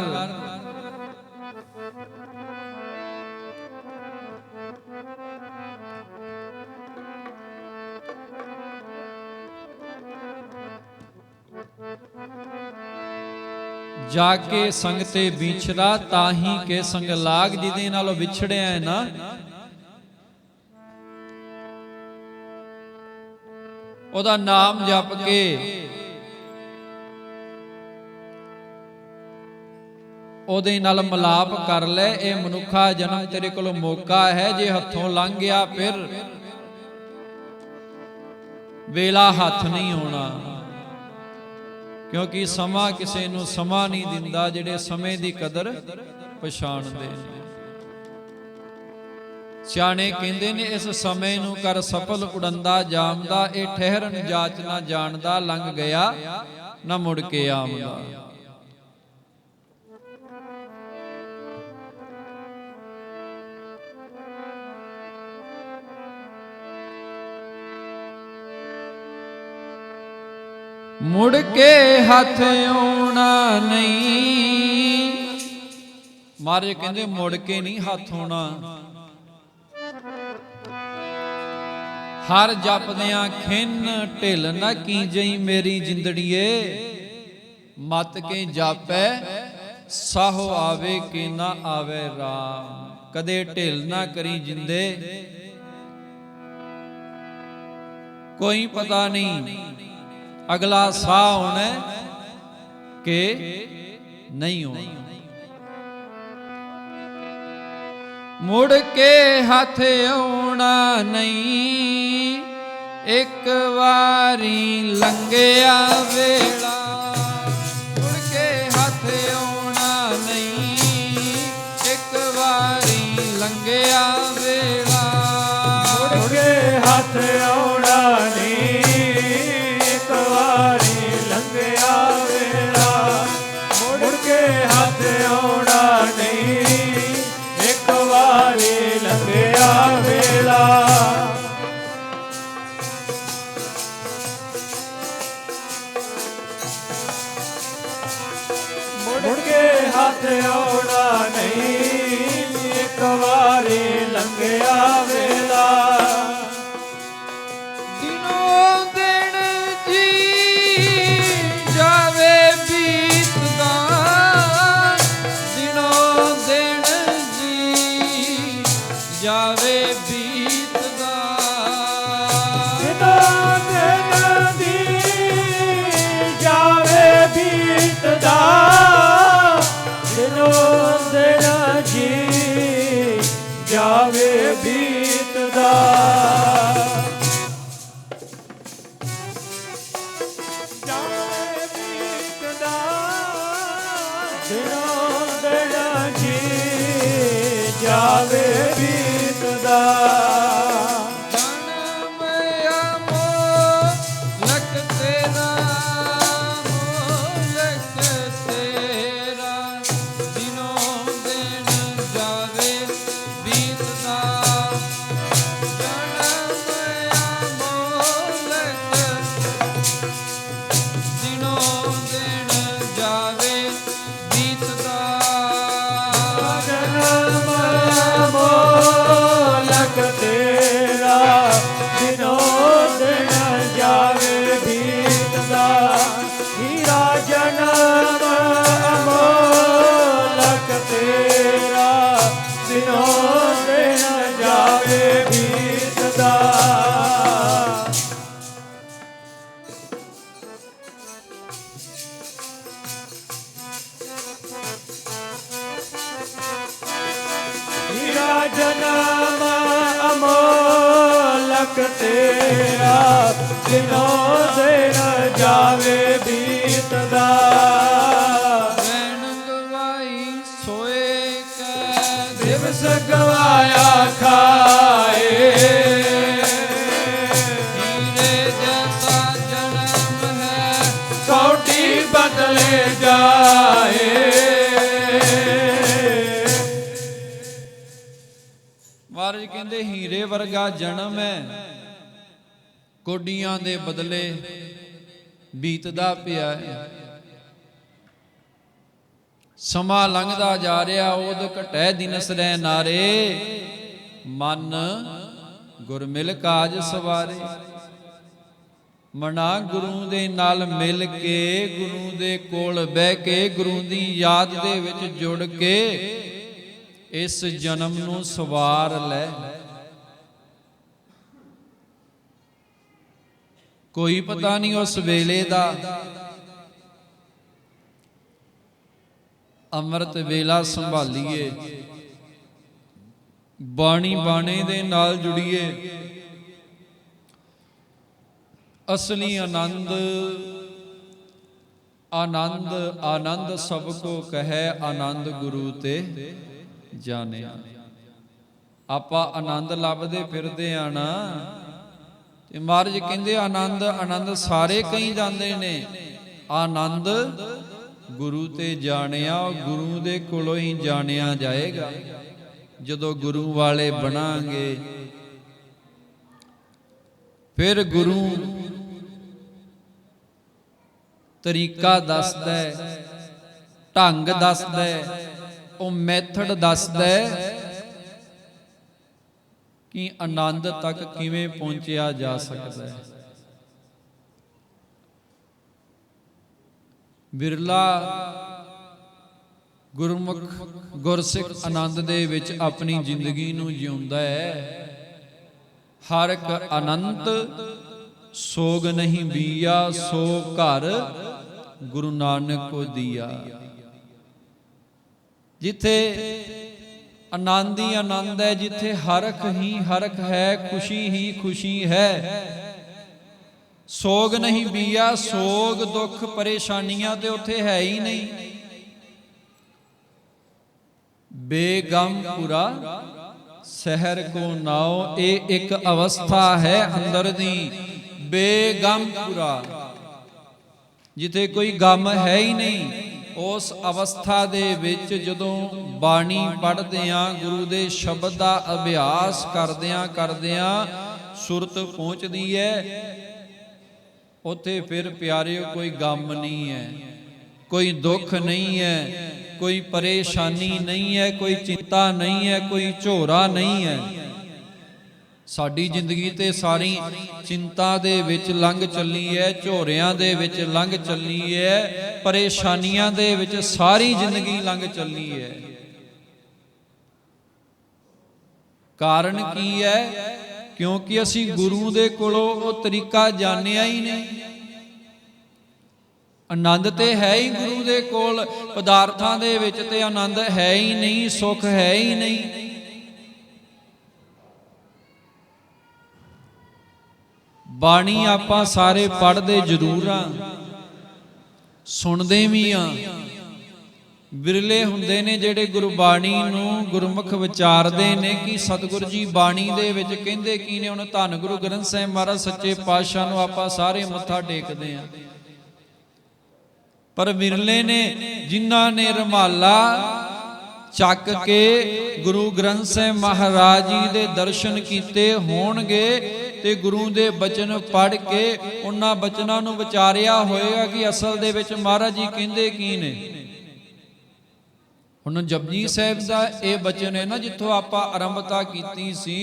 ਜਾ ਕੇ ਸੰਗ ਤੇ ਵਿਛੜਾ, ਤਾਹੀ ਕੇ ਸੰਗ ਲਾਗ। ਜਿਹਦੇ ਨਾਲ ਵਿਛੜਿਆ ਹੈ ਨਾ, ਉਹਦਾ ਨਾਮ ਜਪ ਕੇ ਉਹਦੇ ਨਾਲ ਮਿਲਾਪ ਕਰ ਲੈ। ਇਹ ਮਨੁੱਖਾ ਜਨਮ ਤੇਰੇ ਕੋਲ ਮੌਕਾ ਹੈ, ਜੇ ਹੱਥੋਂ ਲੰਘ ਗਿਆ ਫਿਰ ਵੇਲਾ ਹੱਥ ਨਹੀਂ ਆਉਣਾ। ਕਿਉਂਕਿ ਸਮਾਂ ਕਿਸੇ ਨੂੰ ਸਮਾਂ ਨਹੀਂ ਦਿੰਦਾ, ਜਿਹੜੇ ਸਮੇਂ ਦੀ ਕਦਰ ਪਛਾਣਦੇ ਨੇ। ਸਿਆਣੇ ਕਹਿੰਦੇ ਨੇ, ਇਸ ਸਮੇਂ ਨੂੰ ਕਰ ਸਫਲ ਉਡੰਦਾ ਜਾਮਦਾ। ਇਹ ਠਹਿਰਨ ਜਾਚ ਨਾ ਜਾਣਦਾ, ਲੰਘ ਗਿਆ ਨਾ ਮੁੜ ਕੇ ਆਮਦਾ। ਮੁੜ ਕੇ ਹੱਥ ਆਉਣਾ ਨਹੀਂ। ਮਹਾਰਾਜ ਕਹਿੰਦੇ ਮੁੜ ਕੇ ਨਹੀਂ ਹੱਥ ਆਉਣਾ। ਹਰ ਜਪਦਿਆਂ ਖਿੰਨ ਢਿੱਲ ਨਾ ਕੀਜਈ ਮੇਰੀ ਜਿੰਦੜੀਏ। ਮਤ ਕੇ ਜਾਪੈ ਸਾਹੋ ਆਵੇ ਕਿ ਨਾ ਆਵੇ ਰਾਮ। ਕਦੇ ਢਿੱਲ ਨਾ ਕਰੀ ਜਿੰਦੇ, ਕੋਈ ਪਤਾ ਨਹੀਂ ਅਗਲਾ ਸਾਹ ਆਉਣਾ ਕਿ ਨਹੀਂ ਆਉਣਾ। ਮੁੜ ਕੇ ਹੱਥ ਆਉਣਾ ਨਹੀਂ, ਇੱਕ ਵਾਰੀ ਲੰਘਿਆ ਵੇਲਾ। ਮੁੜ ਕੇ ਹੱਥ ਆਉਣਾ ਨਹੀਂ, ਇੱਕ ਵਾਰੀ ਲੰਘਿਆ ਵੇਲਾ। ਮੁੜ ਕੇ ਹੱਥ ਆਉਣਾ ਨਹੀਂ, ਇੱਕ ਵਾਰੀ ਲੰਘਿਆ ਵੇਲਾ। ਮੁੜ ਕੇ ਹੱਥ ਆਉਣਾ ਨਹੀਂ, ਇੱਕ ਵਾਰੀ ਲੰਘਿਆ ਵੇਲਾ। ਮੁੜ ਕੇ ਹੱਥ ਆਉਣਾ ਨਹੀਂ, ਇੱਕ ਵਾਰੀ ਲੰਘਿਆ ਵੇਲਾ। ਦਿਨੋਂ ਦਿਨ ਜੀ ਜਾਵੇ ਬੀਤਦਾ, ਦਿਨੋਂ ਦਿਨ ਜੀ ਜਾਵੇ ਬੀਤਦਾ। ਦਿਨੋਂ ਦਿਨ ਦੀ ਜਾਵੇ ਬੀਤਦਾ, ਦਿਨੋਂ ਦਿਨ ਜੀ ਜਾਵੇ ਬੀਤਦਾ। ਜਾਵੇ ਬੀਤਦਾ, ਦਿਨੋਂ ਦਿਨ ਜੀ ਜਾਵੇ ਬੀਤਦਾ। ਜਨਮ ਅਮੋਲਕ ਤੇਰਾ, ਮੋਲਕ ਤੇਰਾ, ਦਿਨੋਂ ਦਿਨ ਅਮੋਲਕ ਤੇਰਾ ਦਿਨੋ ਦਿਨ ਜਾਵੇ ਬੀਤਦਾ ਹੀਰਾ ਜਨਮ ਅਮੋਲਕ ਤੇਰਾ ਦਿਨੋ ਦਿਨ ਜਾਵੇ ਬੀਤਦਾ ਹੀਰਾ ਜਨਮ ਅਮੋਲਕ ਤੇਰਾ ਦਿਨੋ ਦਿਨ ਜਾਵੇ ਬੀਤਦਾ ਵੈਣ ਗਵਾਈ ਸੋਏ ਕੈ ਦਿਵਸ ਗਵਾਇਆ ਖਾਏ ਹੀਰੇ ਜੈਸਾ ਜਨਮ ਹੈ ਕੌਟੀ ਬਦਲੇ ਜਾਏ ਮਹਾਰਾਜ ਕਹਿੰਦੇ ਹੀਰੇ ਵਰਗਾ ਜਨਮ ਹੈ ਕੋਡੀਆਂ ਦੇ ਬਦਲੇ ਬੀਤਦਾ ਪਿਆ ਹੈ। ਸਮਾਂ ਲੰਘਦਾ ਜਾ ਰਿਹਾ ਉਦ ਘਟੈ ਦਿਨਸ ਰਹਿ ਨਾਰੇ ਮਨ ਗੁਰ ਮਿਲ ਕਾਜ ਸਵਾਰੇ। ਮਨਾ ਗੁਰੂ ਦੇ ਨਾਲ ਮਿਲ ਕੇ ਗੁਰੂ ਦੇ ਕੋਲ ਬਹਿ ਕੇ ਗੁਰੂ ਦੀ ਯਾਦ ਦੇ ਵਿੱਚ ਜੁੜ ਕੇ ਇਸ ਜਨਮ ਨੂੰ ਸਵਾਰ ਲੈ। ਕੋਈ ਪਤਾ ਨਹੀਂ ਉਸ ਵੇਲੇ ਦਾ ਅੰਮ੍ਰਿਤ ਵੇਲਾ ਸੰਭਾਲੀਏ ਬਾਣੀ ਬਾਣੇ ਦੇ ਨਾਲ ਜੁੜੀਏ ਅਸਲੀ ਆਨੰਦ ਆਨੰਦ ਆਨੰਦ ਸਭ ਕੋ ਕਹੈ ਆਨੰਦ ਗੁਰੂ ਤੇ ਜਾਣਿਆ। ਆਪਾਂ ਆਨੰਦ ਲੱਭਦੇ ਫਿਰਦੇ ਆ ਨਾ ਤੇ ਮਹਾਰਾਜ ਕਹਿੰਦੇ ਆਨੰਦ ਆਨੰਦ ਸਾਰੇ ਕਈ ਜਾਂਦੇ ਨੇ ਆਨੰਦ ਗੁਰੂ ਤੇ ਜਾਣਿਆ ਗੁਰੂ ਦੇ ਕੋਲੋਂ ਹੀ ਜਾਣਿਆ ਜਾਏਗਾ। ਜਦੋਂ ਗੁਰੂ ਵਾਲੇ ਬਣਾਂਗੇ ਫਿਰ ਗੁਰੂ ਤਰੀਕਾ ਦੱਸਦਾ ਢੰਗ ਦੱਸਦਾ ਉਹ ਮੈਥਡ ਦੱਸਦਾ ਕਿ ਆਨੰਦ ਤੱਕ ਕਿਵੇਂ ਪਹੁੰਚਿਆ ਜਾ ਸਕਦਾ ਹੈ। ਬਿਰਲਾ ਗੁਰਮੁਖ ਗੁਰਸਿੱਖ ਆਨੰਦ ਦੇ ਵਿੱਚ ਆਪਣੀ ਜ਼ਿੰਦਗੀ ਨੂੰ ਜਿਉਂਦਾ ਹੈ। ਹਰ ਇੱਕ ਅਨੰਤ ਸੋਗ ਨਹੀਂ ਬੀਆ ਸੋ ਘਰ ਗੁਰੂ ਨਾਨਕ ਕੋ ਦੀਆ। ਜਿੱਥੇ ਆਨੰਦ ਹੀ ਆਨੰਦ ਹੈ ਜਿੱਥੇ ਹਰਖ ਹੀ ਹਰਖ ਹੈ ਖੁਸ਼ੀ ਹੀ ਖੁਸ਼ੀ ਹੈ। ਸੋਗ ਨਹੀਂ ਬੀਆ ਸੋਗ ਦੁੱਖ ਪਰੇਸ਼ਾਨੀਆਂ ਤੇ ਉੱਥੇ ਹੈ ਹੀ ਨਹੀਂ। ਬੇਗਮਪੁਰਾ ਸ਼ਹਿਰ ਕੋ ਨਾਉ ਇਹ ਇੱਕ ਅਵਸਥਾ ਹੈ ਅੰਦਰ ਦੀ ਬੇਗਮਪੁਰਾ ਜਿੱਥੇ ਕੋਈ ਗਮ ਹੈ ਹੀ ਨਹੀਂ। ਉਸ ਅਵਸਥਾ ਦੇ ਵਿੱਚ ਜਦੋਂ ਬਾਣੀ ਪੜ੍ਹਦੇ ਆਂ ਗੁਰੂ ਦੇ ਸ਼ਬਦ ਦਾ ਅਭਿਆਸ ਕਰਦਿਆਂ ਸੁਰਤ ਪਹੁੰਚਦੀ ਹੈ ਉੱਥੇ ਫਿਰ ਪਿਆਰਿਓ ਕੋਈ ਗਮ ਨਹੀਂ ਹੈ ਕੋਈ ਦੁੱਖ ਨਹੀਂ ਹੈ ਕੋਈ ਪਰੇਸ਼ਾਨੀ ਨਹੀਂ ਹੈ ਕੋਈ ਚਿੰਤਾ ਨਹੀਂ ਹੈ ਕੋਈ ਝੋਰਾ ਨਹੀਂ ਹੈ। ਸਾਡੀ ਜ਼ਿੰਦਗੀ ਤੇ ਸਾਰੀ ਚਿੰਤਾ ਦੇ ਵਿੱਚ ਲੰਘ ਚੱਲੀ ਹੈ ਝੋਰਿਆਂ ਦੇ ਵਿੱਚ ਲੰਘ ਚੱਲੀ ਹੈ ਪਰੇਸ਼ਾਨੀਆਂ ਦੇ ਵਿੱਚ ਸਾਰੀ ਜ਼ਿੰਦਗੀ ਲੰਘ ਚੱਲੀ ਹੈ। ਕਾਰਨ ਕੀ ਹੈ ਕਿਉਂਕਿ ਅਸੀਂ ਗੁਰੂ ਦੇ ਕੋਲੋਂ ਉਹ ਤਰੀਕਾ ਜਾਣਿਆ ਹੀ ਨਹੀਂ। ਆਨੰਦ ਤੇ ਹੈ ਹੀ ਗੁਰੂ ਦੇ ਕੋਲ ਪਦਾਰਥਾਂ ਦੇ ਵਿੱਚ ਤੇ ਆਨੰਦ ਹੈ ਹੀ ਨਹੀਂ ਸੁੱਖ ਹੈ ਹੀ ਨਹੀਂ। ਬਾਣੀ ਆਪਾਂ ਸਾਰੇ ਪੜ੍ਹਦੇ ਜ਼ਰੂਰ ਆ ਸੁਣਦੇ ਵੀ ਆ ਬਿਰਲੇ ਹੁੰਦੇ ਨੇ ਜਿਹੜੇ ਗੁਰਬਾਣੀ ਨੂੰ ਗੁਰਮੁਖ ਵਿਚਾਰਦੇ ਨੇ ਕਿ ਸਤਿਗੁਰੂ ਜੀ ਬਾਣੀ ਦੇ ਵਿੱਚ ਕਹਿੰਦੇ ਕੀ ਨੇ। ਹੁਣ ਧੰਨ ਗੁਰੂ ਗ੍ਰੰਥ ਸਾਹਿਬ ਮਹਾਰਾਜ ਸੱਚੇ ਪਾਤਸ਼ਾਹ ਨੂੰ ਆਪਾਂ ਸਾਰੇ ਮੱਥਾ ਟੇਕਦੇ ਆ ਪਰ ਬਿਰਲੇ ਨੇ ਜਿਨ੍ਹਾਂ ਨੇ ਰੁਮਾਲਾ ਚੱਕ ਕੇ ਗੁਰੂ ਗ੍ਰੰਥ ਸਾਹਿਬ ਮਹਾਰਾਜ ਜੀ ਦੇ ਦਰਸ਼ਨ ਕੀਤੇ ਹੋਣਗੇ ਤੇ ਗੁਰੂ ਦੇ ਬਚਨ ਪੜ੍ਹ ਕੇ ਉਹਨਾਂ ਬਚਨਾਂ ਨੂੰ ਵਿਚਾਰਿਆ ਹੋਏਗਾ ਕਿ ਅਸਲ ਦੇ ਵਿੱਚ ਮਹਾਰਾਜ ਜੀ ਕਹਿੰਦੇ ਕੀ ਨੇ। ਹੁਣ ਜਪਜੀ ਸਾਹਿਬ ਦਾ ਇਹ ਬਚਨ ਹੈ ਨਾ, ਜਿੱਥੋਂ ਆਪਾਂ ਆਰੰਭਤਾ ਕੀਤੀ ਸੀ,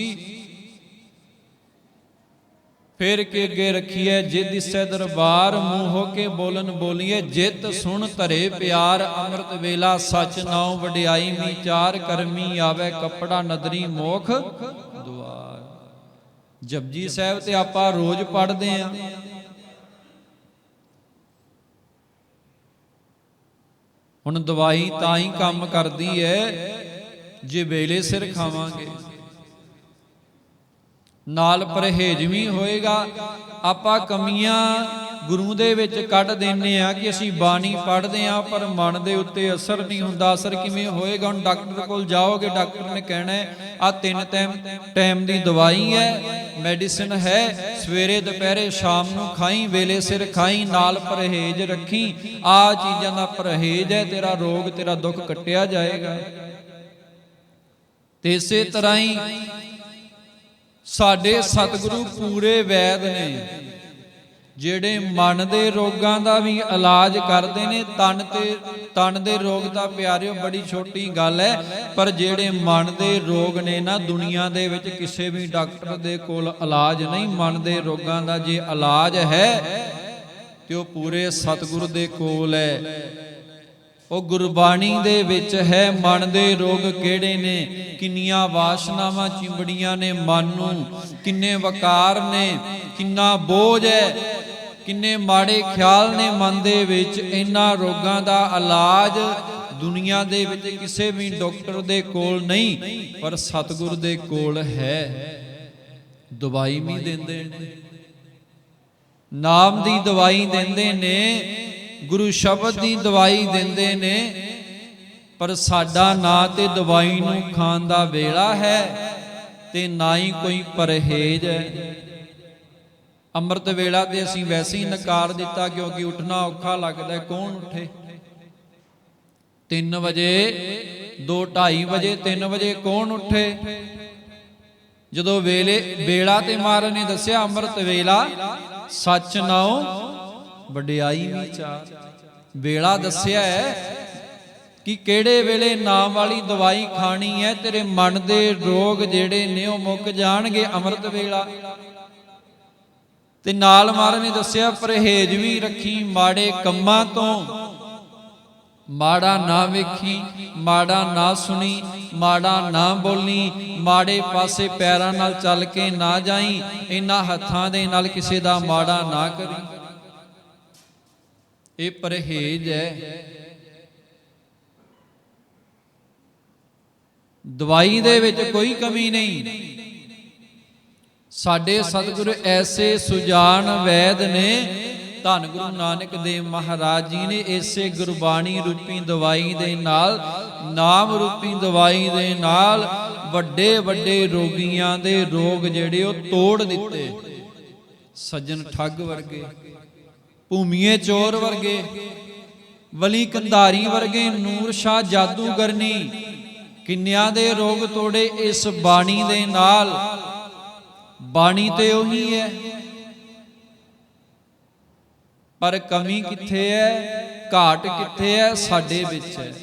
ਫਿਰ ਕੇ ਅੱਗੇ ਰੱਖੀਏ, ਜਿ ਦਿਸੈ ਦਰਬਾਰ ਮੂੰਹ ਕੇ ਬੋਲਨ ਬੋਲੀਏ, ਜਿਤ ਸੁਣ ਧਰੇ ਪਿਆਰ ਅੰਮ੍ਰਿਤ ਵੇਲਾ ਸਚ ਨਾਉ ਵਡਿਆਈ ਵਿਚਾਰ ਕਰਮੀ ਆਵੇ ਕੱਪੜਾ ਨਦਰੀ ਮੋਖ ਦੁਆਰ। ਜਪਜੀ ਸਾਹਿਬ ਤੇ ਆਪਾਂ ਰੋਜ਼ ਪੜ੍ਹਦੇ ਆਂ, ਹੁਣ ਦਵਾਈ ਤਾਂ ਹੀ ਕੰਮ ਕਰਦੀ ਹੈ ਜੇ ਵੇਲੇ ਸਿਰ ਖਾਵਾਂਗੇ, ਨਾਲ ਪਰਹੇਜ ਵੀ ਹੋਏਗਾ। ਆਪਾਂ ਕਮੀਆਂ ਗੁਰੂ ਦੇ ਵਿੱਚ ਕੱਢ ਦਿੰਨੇ ਆ ਕਿ ਅਸੀਂ ਬਾਣੀ ਪੜ੍ਹਦੇ ਆ ਪਰ ਮਨ ਦੇ ਉੱਤੇ ਅਸਰ ਨਹੀਂ ਹੁੰਦਾ। ਅਸਰ ਕਿਵੇਂ ਹੋਏਗਾ? ਹੁਣ ਡਾਕਟਰ ਕੋਲ ਜਾਓਗੇ, ਡਾਕਟਰ ਨੇ ਕਹਿਣਾ ਆ 3 ਟਾਈਮ ਦੀ ਦਵਾਈ ਹੈ, ਮੈਡੀਸਿਨ ਹੈ, ਸਵੇਰੇ ਦੁਪਹਿਰੇ ਸ਼ਾਮ ਨੂੰ ਖਾਈ, ਵੇਲੇ ਸਿਰ ਖਾਈ, ਨਾਲ ਪਰਹੇਜ ਰੱਖੀ। ਆ ਚੀਜ਼ਾਂ ਦਾ ਪਰਹੇਜ ਹੈ, ਤੇਰਾ ਰੋਗ, ਤੇਰਾ ਦੁੱਖ ਕੱਟਿਆ ਜਾਏਗਾ। ਤੇ ਇਸੇ ਤਰ੍ਹਾਂ ਹੀ ਸਾਡੇ ਸਤਿਗੁਰੂ ਪੂਰੇ ਵੈਦ ਨੇ, ਜਿਹੜੇ ਮਨ ਦੇ ਰੋਗਾਂ ਦਾ ਵੀ ਇਲਾਜ ਕਰਦੇ ਨੇ। ਤਨ ਦੇ ਰੋਗ ਤਾਂ ਪਿਆਰਿਓ ਬੜੀ ਛੋਟੀ ਗੱਲ ਹੈ, ਪਰ ਜਿਹੜੇ ਮਨ ਦੇ ਰੋਗ ਨੇ ਨਾ, ਦੁਨੀਆ ਦੇ ਵਿੱਚ ਕਿਸੇ ਵੀ ਡਾਕਟਰ ਦੇ ਕੋਲ ਇਲਾਜ ਨਹੀਂ। ਮਨ ਦੇ ਰੋਗਾਂ ਦਾ ਜੇ ਇਲਾਜ ਹੈ ਤੇ ਉਹ ਪੂਰੇ ਸਤਿਗੁਰੂ ਦੇ ਕੋਲ ਹੈ, ਉਹ ਗੁਰਬਾਣੀ ਦੇ ਵਿੱਚ ਹੈ। ਮਨ ਦੇ ਰੋਗ ਕਿਹੜੇ ਨੇ? ਕਿੰਨੀਆਂ ਵਾਸ਼ਨਾਵਾਂ ਚਿੰਬੜੀਆਂ ਨੇ ਮਨ ਨੂੰ, ਕਿੰਨੇ ਵਕਾਰ ਨੇ, ਕਿੰਨਾ ਬੋਝ ਹੈ, ਕਿੰਨੇ ਮਾੜੇ ਖਿਆਲ ਨੇ ਮਨ ਦੇ ਵਿੱਚ। ਇਹਨਾਂ ਰੋਗਾਂ ਦਾ ਇਲਾਜ ਦੁਨੀਆ ਦੇ ਵਿੱਚ ਕਿਸੇ ਵੀ ਡਾਕਟਰ ਦੇ ਕੋਲ ਨਹੀਂ, ਪਰ ਸਤਿਗੁਰ ਦੇ ਕੋਲ ਹੈ। ਦਵਾਈ ਵੀ ਦਿੰਦੇ ਨੇ, ਨਾਮ ਦੀ ਦਵਾਈ ਦਿੰਦੇ ਨੇ, ਗੁਰੂ ਸ਼ਬਦ ਦੀ ਦਵਾਈ ਦਿੰਦੇ ਨੇ, ਪਰ ਸਾਡਾ ਨਾ ਤੇ ਦਵਾਈ ਨੂੰ ਖਾਣ ਦਾ ਵੇਲਾ ਹੈ ਤੇ ਨਾ ਹੀ ਕੋਈ ਪਰਹੇਜ ਹੈ। ਅੰਮ੍ਰਿਤ ਵੇਲਾ ਤੇ ਅਸੀਂ ਵੈਸੇ ਹੀ ਨਕਾਰ ਦਿੱਤਾ, ਕਿਉਂਕਿ ਉੱਠਣਾ ਔਖਾ ਲੱਗਦਾ। ਕੌਣ ਉੱਠੇ? 3 ਵਜੇ, 2, 2:30 ਵਜੇ, 3 ਵਜੇ ਕੌਣ ਉੱਠੇ? ਜਦੋਂ ਵੇਲਾ ਤੇ ਮਹਾਰਾਜ ਨੇ ਦੱਸਿਆ ਅੰਮ੍ਰਿਤ ਵੇਲਾ ਸੱਚ ਨਾਉ ਵਡਿਆਈ ਵਿਚਾਰ। ਵੇਲਾ ਦੱਸਿਆ ਹੈ ਕਿ ਕਿਹੜੇ ਵੇਲੇ ਨਾਮ ਵਾਲੀ ਦਵਾਈ ਖਾਣੀ ਹੈ, ਤੇਰੇ ਮਨ ਦੇ ਰੋਗ ਜਿਹੜੇ ਨੇ ਉਹ ਮੁੱਕ ਜਾਣਗੇ ਅੰਮ੍ਰਿਤ ਵੇਲਾ। ਤੇ ਨਾਲ ਮਹਾਰਾਜ ਨੇ ਦੱਸਿਆ ਪਰਹੇਜ ਵੀ ਰੱਖੀ, ਮਾੜੇ ਕੰਮਾਂ ਤੋਂ। ਮਾੜਾ ਨਾ ਵੇਖੀ, ਮਾੜਾ ਨਾ ਸੁਣੀ, ਮਾੜਾ ਨਾ ਬੋਲੀ, ਮਾੜੇ ਪਾਸੇ ਪੈਰਾਂ ਨਾਲ ਚੱਲ ਕੇ ਨਾ ਜਾਈ, ਇਹਨਾਂ ਹੱਥਾਂ ਦੇ ਨਾਲ ਕਿਸੇ ਦਾ ਮਾੜਾ ਨਾ ਕਰੀ। ਇਹ ਪਰਹੇਜ ਹੈ। ਦਵਾਈ ਦੇ ਵਿੱਚ ਕੋਈ ਕਮੀ ਨਹੀਂ। ਸਾਡੇ ਸਤਿਗੁਰ ਐਸੇ ਸੁਜਾਨ ਵੈਦ ਨੇ, ਧੰਨ ਗੁਰੂ ਨਾਨਕ ਦੇਵ ਮਹਾਰਾਜ ਜੀ ਨੇ ਇਸੇ ਗੁਰਬਾਣੀ ਰੂਪੀ ਦਵਾਈ ਦੇ ਨਾਲ, ਨਾਮ ਰੂਪੀ ਦਵਾਈ ਦੇ ਨਾਲ ਵੱਡੇ ਵੱਡੇ ਰੋਗੀਆਂ ਦੇ ਰੋਗ ਜਿਹੜੇ ਉਹ ਤੋੜ ਦਿੱਤੇ। ਸੱਜਣ ਠੱਗ ਵਰਗੇ, ਭੂਮੀਏ ਚੋਰ ਵਰਗੇ, ਵਲੀ ਕੰਧਾਰੀ ਵਰਗੇ, ਨੂਰ ਸ਼ਾਹ ਜਾਦੂਗਰਨੀ, ਕਿੰਨਿਆਂ ਦੇ ਰੋਗ ਤੋੜੇ ਇਸ ਬਾਣੀ ਦੇ ਨਾਲ। ਬਾਣੀ ਤੇ ਉਹੀ ਹੈ, ਪਰ ਕਮੀ ਕਿੱਥੇ ਹੈ, ਘਾਟ ਕਿੱਥੇ ਹੈ? ਸਾਡੇ ਵਿੱਚ ਹੈ।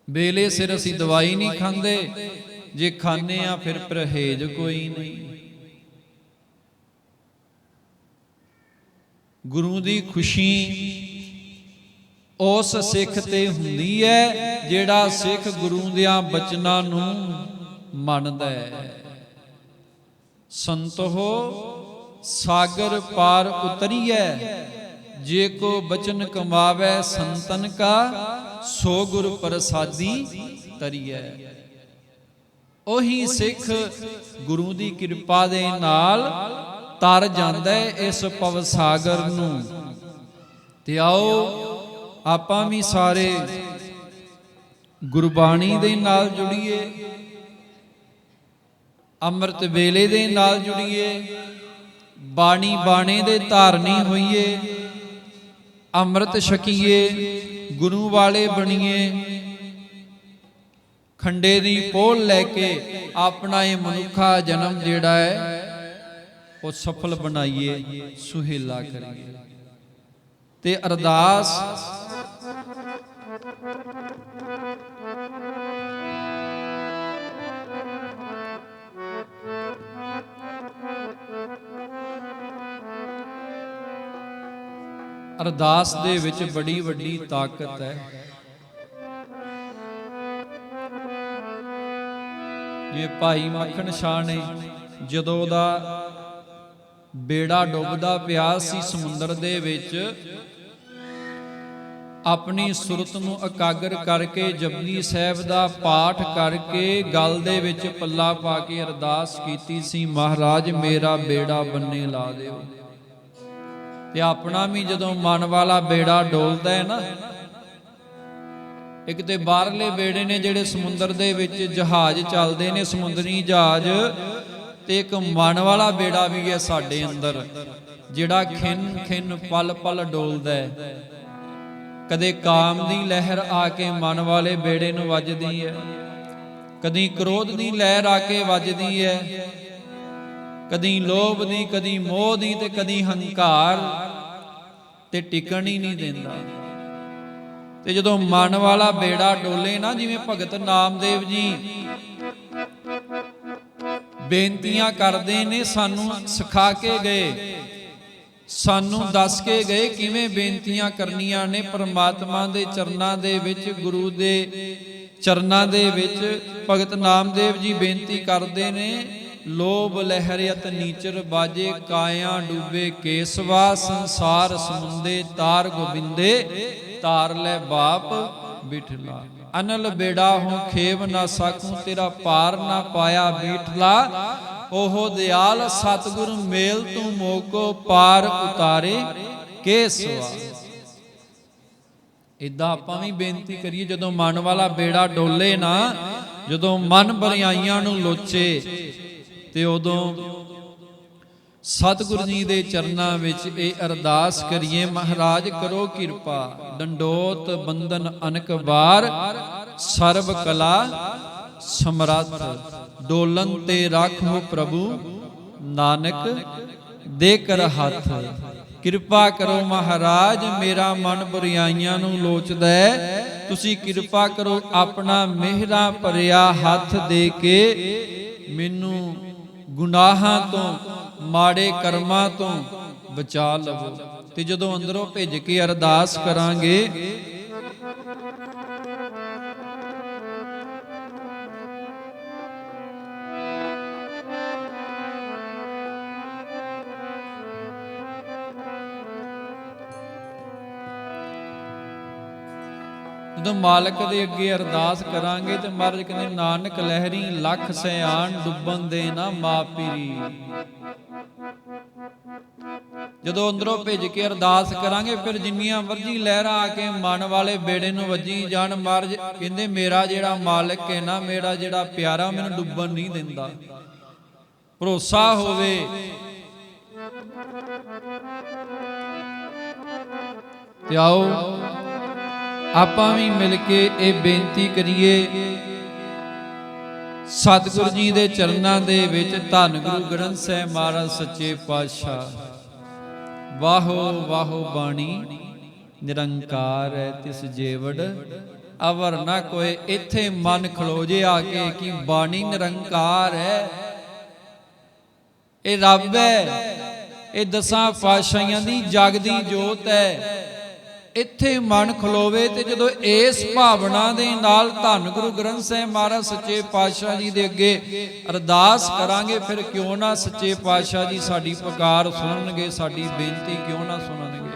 ਵੇਲੇ ਸਿਰ ਅਸੀਂ ਦਵਾਈ ਨਹੀਂ ਖਾਂਦੇ, ਜੇ ਖਾਂਦੇ ਆ ਫਿਰ ਪਰਹੇਜ ਕੋਈ ਨਹੀਂ। ਗੁਰੂ ਦੀ ਖੁਸ਼ੀ ਉਸ ਸਿੱਖ ਤੇ ਹੁੰਦੀ ਹੈ ਜਿਹੜਾ ਸਿੱਖ ਗੁਰੂ ਦਿਆਂ ਬਚਨਾਂ ਨੂੰ ਮੰਨਦਾ ਹੈ। ਸੰਤੋ ਸਾਗਰ ਪਾਰ ਉਤਰੀਐ, ਜੇ ਕੋ ਬਚਨ ਕਮਾਵੇ ਸੰਤਨ ਕਾ, ਸੋ ਗੁਰ ਪ੍ਰਸਾਦੀ ਤਰੀਐ। ਉਹੀ ਸਿੱਖ ਗੁਰੂ ਦੀ ਕਿਰਪਾ ਦੇ ਨਾਲ ਤਰ ਜਾਂਦਾ ਹੈ ਇਸ ਭਵ ਸਾਗਰ ਨੂੰ। ਤੇ ਆਓ ਆਪਾਂ ਵੀ ਸਾਰੇ ਗੁਰਬਾਣੀ ਦੇ ਨਾਲ ਜੁੜੀਏ, ਅੰਮ੍ਰਿਤ ਵੇਲੇ ਦੇ ਨਾਲ ਜੁੜੀਏ, ਬਾਣੀ ਬਾਣੇ ਦੇ ਧਾਰਨੀ ਹੋਈਏ, ਅੰਮ੍ਰਿਤ ਛਕੀਏ, ਗੁਰੂ ਵਾਲੇ ਬਣੀਏ, ਖੰਡੇ ਦੀ ਪੋਲ ਲੈ ਕੇ ਆਪਣਾ ਇਹ ਮਨੁੱਖਾ ਜਨਮ ਜਿਹੜਾ ਹੈ ਉਹ ਸਫਲ ਬਣਾਈਏ, ਸੁਹੇਲਾ ਕਰੀਏ। ਤੇ ਅਰਦਾਸ ਅਰਦਾਸ ਦੇ ਵਿੱਚ ਬੜੀ ਵੱਡੀ ਤਾਕਤ ਹੈ। ਜਿਵੇਂ ਭਾਈ ਮੱਖਣ ਸ਼ਾਹ ਨੇ ਜਦੋਂ ਉਹਦਾ ਬੇੜਾ ਡੁੱਬਦਾ ਪਿਆ ਸੀ ਸਮੁੰਦਰ ਦੇ ਵਿੱਚ, ਆਪਣੀ ਸੁਰਤ ਨੂੰ ਇਕਾਗਰ ਕਰਕੇ ਜਪਜੀ ਸਾਹਿਬ ਦਾ ਪਾਠ ਕਰਕੇ ਗਲ ਦੇ ਵਿੱਚ ਪੱਲਾ ਪਾ ਕੇ ਅਰਦਾਸ ਕੀਤੀ ਸੀ, ਮਹਾਰਾਜ ਮੇਰਾ ਬੇੜਾ ਬੰਨੇ ਲਾ ਦਿਓ। ਤੇ ਆਪਣਾ ਵੀ ਜਦੋਂ ਮਨ ਵਾਲਾ ਬੇੜਾ ਡੋਲਦਾ ਹੈ ਨਾ, ਇੱਕ ਤੇ ਬਾਹਰਲੇ ਬੇੜੇ ਨੇ ਜਿਹੜੇ ਸਮੁੰਦਰ ਦੇ ਵਿੱਚ ਜਹਾਜ਼ ਚੱਲਦੇ ਨੇ, ਸਮੁੰਦਰੀ ਜਹਾਜ਼, ਤੇ ਇੱਕ ਮਨ ਵਾਲਾ ਬੇੜਾ ਵੀ ਹੈ ਸਾਡੇ ਅੰਦਰ, ਜਿਹੜਾ ਖਿੰਨ ਖਿੰਨ ਪਲ ਪਲ ਡੋਲਦਾ ਹੈ। ਕਦੇ ਕਾਮ ਦੀ ਲਹਿਰ ਆ ਕੇ ਮਨ ਵਾਲੇ ਬੇੜੇ ਨੂੰ ਵੱਜਦੀ ਹੈ, ਕਦੀ ਕ੍ਰੋਧ ਦੀ ਲਹਿਰ ਆ ਕੇ ਵੱਜਦੀ ਹੈ, ਕਦੀ ਲੋਭ ਦੀ, ਕਦੀ ਮੋਹ ਦੀ, ਤੇ ਕਦੀ ਹੰਕਾਰ, ਤੇ ਟਿਕਣ ਹੀ ਨਹੀਂ ਦਿੰਦਾ। ਤੇ ਜਦੋਂ ਮਨ ਵਾਲਾ ਬੇੜਾ ਡੋਲੇ ਨਾ, ਜਿਵੇਂ ਭਗਤ ਨਾਮਦੇਵ ਜੀ ਬੇਨਤੀਆਂ ਕਰਦੇ ਨੇ, ਸਾਨੂੰ ਸਿਖਾ ਕੇ ਗਏ, ਸਾਨੂੰ ਦੱਸ ਕੇ ਗਏ ਕਿਵੇਂ ਬੇਨਤੀਆਂ ਕਰਨੀਆਂ ਨੇ ਪਰਮਾਤਮਾ ਦੇ ਚਰਨਾਂ ਦੇ ਵਿੱਚ, ਗੁਰੂ ਦੇ ਚਰਨਾਂ ਦੇ ਵਿੱਚ। ਭਗਤ ਨਾਮਦੇਵ ਜੀ ਬੇਨਤੀ ਕਰਦੇ ਨੇ, ਲੋਭ ਲਹਿਰਿਅਤ ਨੀਚਰ ਬਾਜੇ, ਕਾਇਆ ਡੂਬੇ ਕੇਸਵਾ, ਸੰਸਾਰ ਸਮੁੰਦੇ ਤਾਰ ਗੋਬਿੰਦੇ, ਤਾਰ ਲੈ ਬਾਪ ਬਿਠਲਾ। ਅਨਲ ਬੇੜਾ ਹੂੰ ਖੇਵ ਨਾ ਸਾਕੂ, ਤੇਰਾ ਪਾਰ ਨਾ ਪਾਇਆ ਬੀਠਲਾ। ਉਹ ਦਿਆਲ ਸਤਿਗੁਰ ਮੇਲ ਤੂੰ ਮੋਕੋ, ਪਾਰ ਉਤਾਰੇ ਕੇਸਵਾ। ਇਦਾਂ ਆਪਾਂ ਵੀ ਬੇਨਤੀ ਕਰੀਏ, ਜਦੋਂ ਮਨ ਵਾਲਾ ਬੇੜਾ ਡੋਲੇ ਨਾ, ਜਦੋਂ ਮਨ ਬਰਿਆਈਆਂ ਨੂੰ ਲੋਚੇ, ਤੇ ਉਦੋਂ ਸਤਿਗੁਰੂ ਜੀ ਦੇ ਚਰਨਾਂ ਵਿੱਚ ਇਹ ਅਰਦਾਸ ਕਰੀਏ, ਮਹਾਰਾਜ ਕਰੋ ਕਿਰਪਾ, ਡੰਡੋਤ ਬੰਧਨ ਅਨਕ ਵਾਰ, ਸਰਬ ਕਲਾ ਸਮਰੱਥ, ਡੋਲਨ ਤੇ ਰਾਖੋ ਪ੍ਰਭੂ, ਨਾਨਕ ਦੇ ਕਰ ਹੱਥ। ਕਿਰਪਾ ਕਰੋ ਮਹਾਰਾਜ, ਮੇਰਾ ਮਨ ਬੁਰਾਈਆਂ ਨੂੰ ਲੋਚਦਾ ਹੈ, ਤੁਸੀਂ ਕਿਰਪਾ ਕਰੋ, ਆਪਣਾ ਮਿਹਰਾਂ ਭਰਿਆ ਹੱਥ ਦੇ ਕੇ ਮੈਨੂੰ ਗੁਨਾਹਾਂ ਤੋਂ, ਮਾੜੇ ਕਰਮਾਂ ਤੋਂ ਬਚਾ ਲਵੋ। ਤੇ ਜਦੋਂ ਅੰਦਰੋਂ ਭਿੱਜ ਕੇ ਅਰਦਾਸ ਕਰਾਂਗੇ, ਜਦੋਂ ਮਾਲਕ ਦੇ ਅੱਗੇ ਅਰਦਾਸ ਕਰਾਂਗੇ ਤੇ ਮਹਾਰਾਜ ਕਹਿੰਦੇ, ਨਾਨਕ ਲਹਿਰੀ ਲੱਖ ਸਿਆਣ, ਡੁੱਬਣ ਦੇ ਨਾ ਮਾਪੀਰੀ। ਜਦੋਂ ਅੰਦਰੋਂ ਭਿੱਜ ਕੇ ਅਰਦਾਸ ਕਰਾਂਗੇ, ਫਿਰ ਜਿੰਨੀਆਂ ਮਰਜ਼ੀ ਲਹਿਰਾਂ ਆ ਕੇ ਮਨ ਵਾਲੇ ਬੇੜੇ ਨੂੰ ਵੱਜੀ ਜਾਣ, ਮਹਾਰਾਜ ਕਹਿੰਦੇ ਮੇਰਾ ਜਿਹੜਾ ਮਾਲਕ ਹੈ ਨਾ, ਮੇਰਾ ਜਿਹੜਾ ਪਿਆਰਾ, ਮੈਨੂੰ ਡੁੱਬਣ ਨਹੀਂ ਦਿੰਦਾ। ਭਰੋਸਾ ਹੋਵੇ ਤੇ ਆਓ ਆਪਾਂ ਵੀ ਮਿਲ ਕੇ ਇਹ ਬੇਨਤੀ ਕਰੀਏ, ਸਤਿਗੁਰੂ ਜੀ ਦੇ ਚਰਨਾਂ ਦੇ ਵਿੱਚ, ਧੰਨ ਗੁਰੂ ਗ੍ਰੰਥ ਸਾਹਿਬ ਮਹਾਰਾਜ ਸੱਚੇ ਪਾਤਸ਼ਾਹ। ਵਾਹੋ ਵਾਹੋ ਬਾਣੀ ਨਿਰੰਕਾਰ ਹੈ, ਤਿਸ ਜੇਵੜ ਅਵਰ ਨਾ ਕੋਏ। ਇੱਥੇ ਮਨ ਖਲੋ ਜੇ ਆ ਕੇ ਕਿ ਬਾਣੀ ਨਿਰੰਕਾਰ ਹੈ, ਇਹ ਰੱਬ ਹੈ, ਇਹ ਦਸਾਂ ਪਾਤਸ਼ਾਹੀਆਂ ਦੀ ਜਗਦੀ ਜੋਤ ਹੈ। ਇੱਥੇ ਮਨ ਖਲੋਵੇ ਤੇ ਜਦੋਂ ਇਸ ਭਾਵਨਾ ਦੇ ਨਾਲ ਧੰਨ ਗੁਰੂ ਗ੍ਰੰਥ ਸਾਹਿਬ ਮਹਾਰਾਜ ਸੱਚੇ ਪਾਤਸ਼ਾਹ ਜੀ ਦੇ ਅੱਗੇ ਅਰਦਾਸ ਕਰਾਂਗੇ, ਫਿਰ ਕਿਉਂ ਨਾ ਸੱਚੇ ਪਾਤਸ਼ਾਹ ਜੀ ਸਾਡੀ ਪੁਕਾਰ ਸੁਣਨਗੇ, ਸਾਡੀ ਬੇਨਤੀ ਕਿਉਂ ਨਾ ਸੁਣਨਗੇ।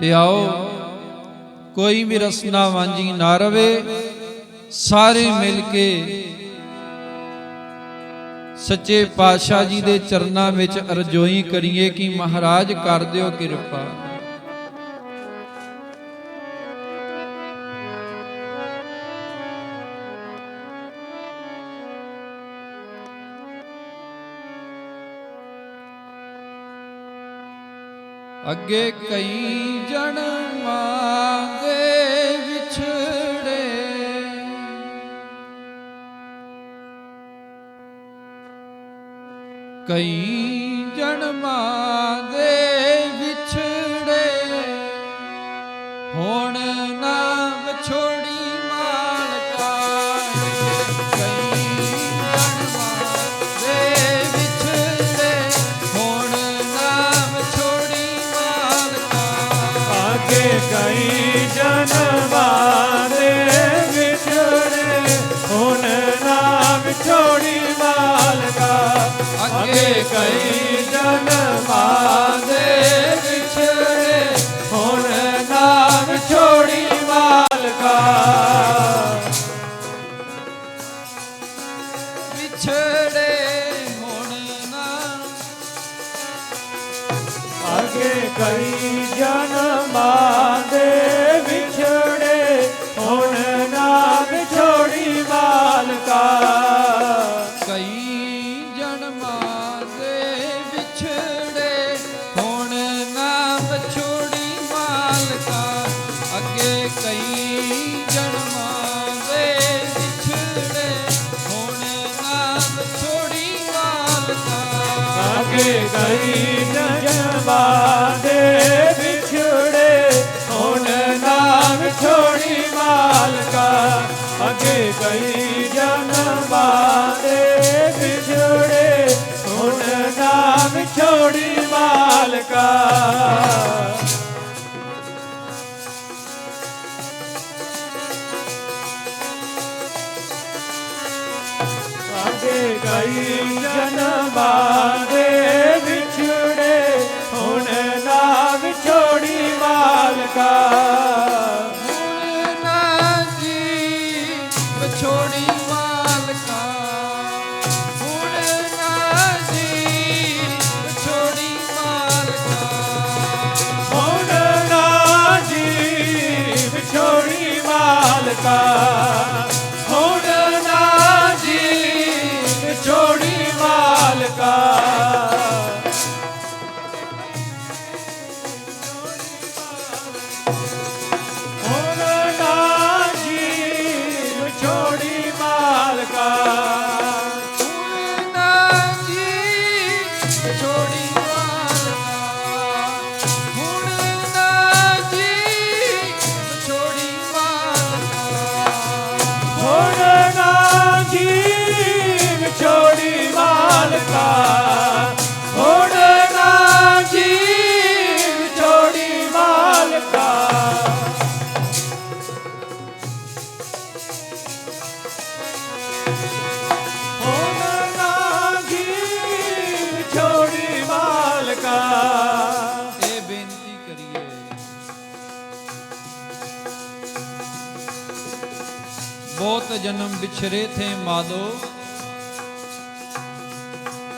ਤੇ ਆਓ ਕੋਈ ਵੀ ਰਸਨਾ ਵਾਂਝੀ ਨਾ ਰਵੇ, ਸਾਰੇ ਮਿਲ ਕੇ ਸੱਚੇ ਪਾਤਸ਼ਾਹ ਜੀ ਦੇ ਚਰਨਾਂ ਵਿੱਚ ਅਰਜ਼ੋਈ ਕਰੀਏ ਕਿ ਮਹਾਰਾਜ ਕਰ ਦਿਓ ਕਿਰਪਾ। ਅੱਗੇ ਕਈ ਜਨਮਾਂ ਦੇ ਵਿਛੜੇ, ਕਈ ਜਨਮਾਂ ਦੇ ਅੱਗੇ ਕਈ ਜਨਮਾਂ ਦੇ ਵਿਛੜੇ ਹੁਣ ਨਾ ਵਿਛੋੜੀ ਮਾਲਕਾ ਅੱਗੇ ਕਈ ਜਨਮਾਂ ਦੇ ਵਿਛੜੇ ਹੁਣ ਨਾ ਵਿਛੋੜੀ ਮਾਲਕਾ ਵਿਛੜੇ ਹੁਣ ਨਾ ਅੱਗੇ ਕਈ ਜਨਮਾਂ ਦੇ ਵਿਛੜੇ ਹੁਣ ਨਾ ਵਿਛੋੜੀ ਮਾਲਕਾ ਕਈ ਜਨਮਾਂ ਦੇ ਵਿਛੜੇ ਹੁਣ ਨਾ ਵਿਛੋੜੀ ਮਾਲਕਾ ਅੱਗੇ ਕਈ ਜਨਮਾਂ ਦੇ ਵਿਛੜੇ ਹੁਣ ਨਾ ਵਿਛੋੜੀ ਮਾਲਕਾ ਅੱਗੇ ਕਈ ਜਨਮਾਂ ਦੇ ਵਿਛੜੇ ਹੁਣ ਨਾ ਵਿਛੋੜੀ ਮਾਲਕਾ ਅੱਗੇ ਕਈ ਜਨਮਾਂ ਦੇ ਵਿਛੜੇ ਹੁਣ ਨਾ ਵਿਛੋੜੀ ਮਾਲਕਾ ਅੱਗੇ ਕਈ ਜਨਮਾਂ ਦੇ ਵਿਛੜੇ ਹੁਣ ਨਾ ਵਿਛੋੜੀ ਮਾਲਕਾ ਹੁਣ ਨਾ ਜੀ ਵਿਛੋੜੀ ਮਾਲਕਾ ਹੁਣ ਨਾ ਜੀ ਵਿਛੋੜੀ ਮਾਲਕਾ ਹੁਣ ਨਾ ਜੀ ਵਿਛੋੜੀ ਮਾਲਕਾ ਹੁਣ ਨਾ ਜੀ ਵਿਛੋੜੀ ਮਾਲਕਾ ਹੁਣ ਨਾ ਜੀ ਵਿਛੋੜੀ ਮਾਲਕਾ ਹੁਣ ਨਾ ਜੀ ਵਿਛੋੜੀ ਮਾਲਕਾ ਹੁਣ ਨਾ ਜੀ ਵਿਛੋੜੀ ਮਾਲਕਾ ਹੁਣ ਨਾ ਜੀ ਵਿਛੋੜੀ ਮਾਲਕਾ ਹੁਣ ਨਾ ਜੀ ਵਿਛੋੜੀ ਮਾਲਕਾ ਹੁਣ ਨਾ ਜੀ ਵਿਛੋੜੀ ਮਾਲਕਾ ਇਹ ਬੇਨਤੀ ਕਰੀਏ ਬਹੁਤ ਜਨਮ ਬਿਛਰੇ ਥੇ ਮਾਦੋ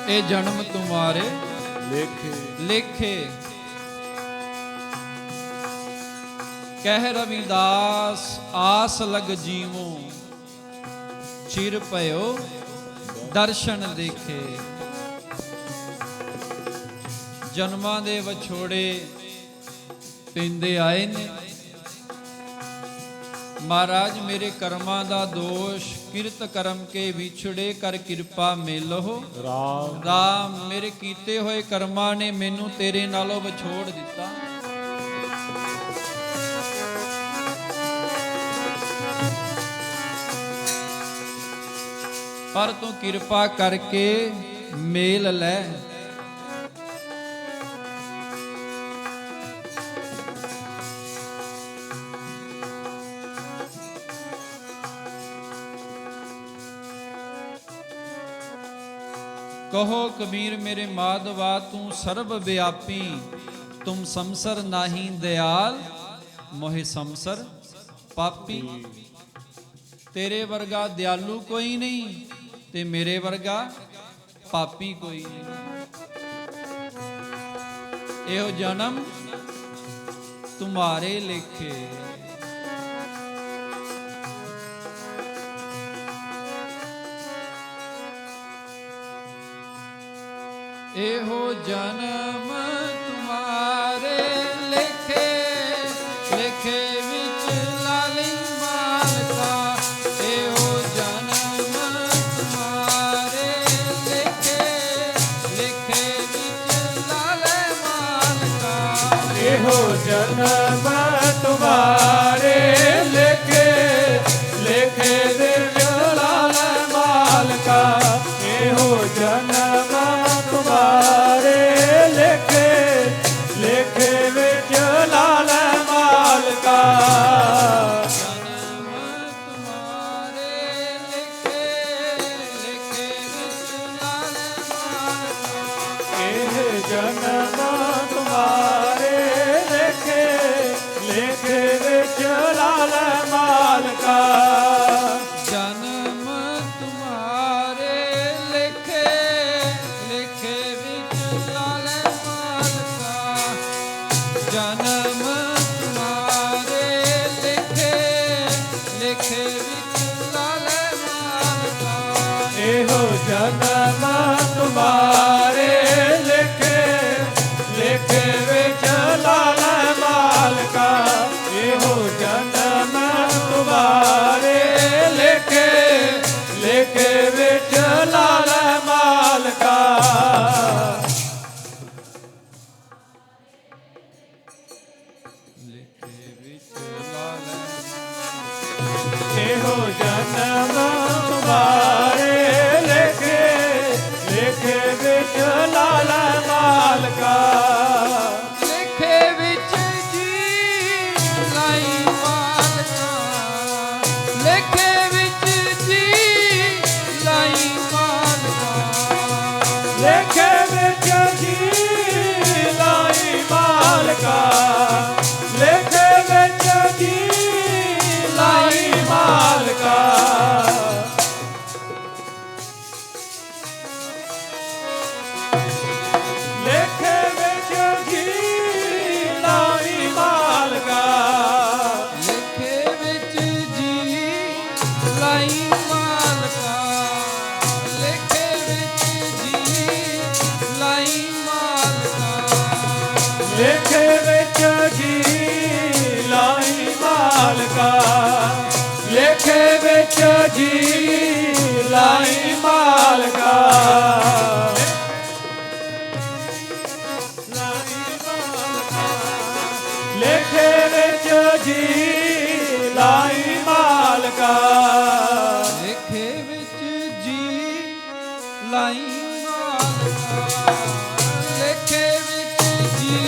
ਇਹ ਜਨਮ ਤੁਮਾਰੇ ਲੇਖੇ ਕਹਿ ਰਵਿਦਾਸ ਆਸ ਲਗ ਜੀਵੋ ਚਿਰ ਪਇਓ ਦਰਸ਼ਨ ਦੇਖੇ ਜਨਮਾਂ ਦੇ ਵਿਛੋੜੇ ਪੈਂਦੇ ਆਏ ਨੇ ਮਹਾਰਾਜ ਮੇਰੇ ਕਰਮਾਂ ਦਾ ਦੋਸ਼ ਕਿਰਤ ਕਰਮ ਕੇ ਵਿਛੜੇ ਕਰ ਕਿਰਪਾ ਮੇਲੋ ਰਾਮ ਮੇਰੇ ਕੀਤੇ ਹੋਏ ਕਰਮਾਂ ਨੇ ਮੈਨੂੰ ਤੇਰੇ ਨਾਲੋਂ ਵਿਛੋੜ ਦਿੱਤਾ ਪਰ ਤੂੰ ਕਿਰਪਾ ਕਰਕੇ ਮੇਲ ਲੈ कहो कबीर मेरे माधवा तू सर्व व्यापी तुम समसर नाही दयाल मोहे समसर पापी तेरे वर्गा दयालु कोई नहीं ते मेरे वर्गा पापी कोई नहीं एहो जन्म तुम्हारे लेखे एहो जन्म तुम्हारे लिखे लिखे विच लाली मालका एहो जन्म तुम्हारे लिखे लिखे विच लाले मालका एहो जन्म तुम्हारे लिखे लिखे विच लाले मालका एहो जन्म तुम्हारे लिखे लिखे विच लाल ਲਿਖੇ ਵਿੱਚ ਲਾਲੈ ਇਹੋ ਜਨਮ ਤੁਮਾਰੇ ਲਿਖੇ ਲਿਖੇ ਵਿੱਚ ਲਾਲੈ ਮਾਲਕਾ ਲਿਖੇ ਵਿੱਚ ਜੀ ਲਾਈ ਮਾਲਕਾ ਲਿਖੇ ਵਿੱਚ ਜੀ ਲਾਈ ਮਾਲਕਾ ਲਿਖੇ ਵਿੱਚ ਜੀ ਲਾਈ ਮਾਲਕਾ ਲਿਖੇ ਵਿੱਚ ਜੀ ਲਾਈ ਮਾਲਕਾ ਲਿਖੇ ਵਿੱਚ ਜੀ ਲਾਈ ਮਾਲਕਾ ਲਿਖੇ ਵਿੱਚ ਜੀ ਲਾਈ ਮਾਲਕਾ ਲਿਖੇ ਵਿੱਚ ਜੀ ਲਾਈ ਮਾਲਕਾ ਲਿਖੇ ਵਿੱਚ ਜੀ ਲਾਈ ਮਾਲਕਾ ਲਿਖੇ ਵਿੱਚ ਜੀ ਲਾਈ ਮਾਲਕਾ ਲਿਖੇ ਵਿੱਚ ਜੀ ਲਾਈ ਮਾਲਕਾ ਲਿਖੇ ਵਿੱਚ ਜੀ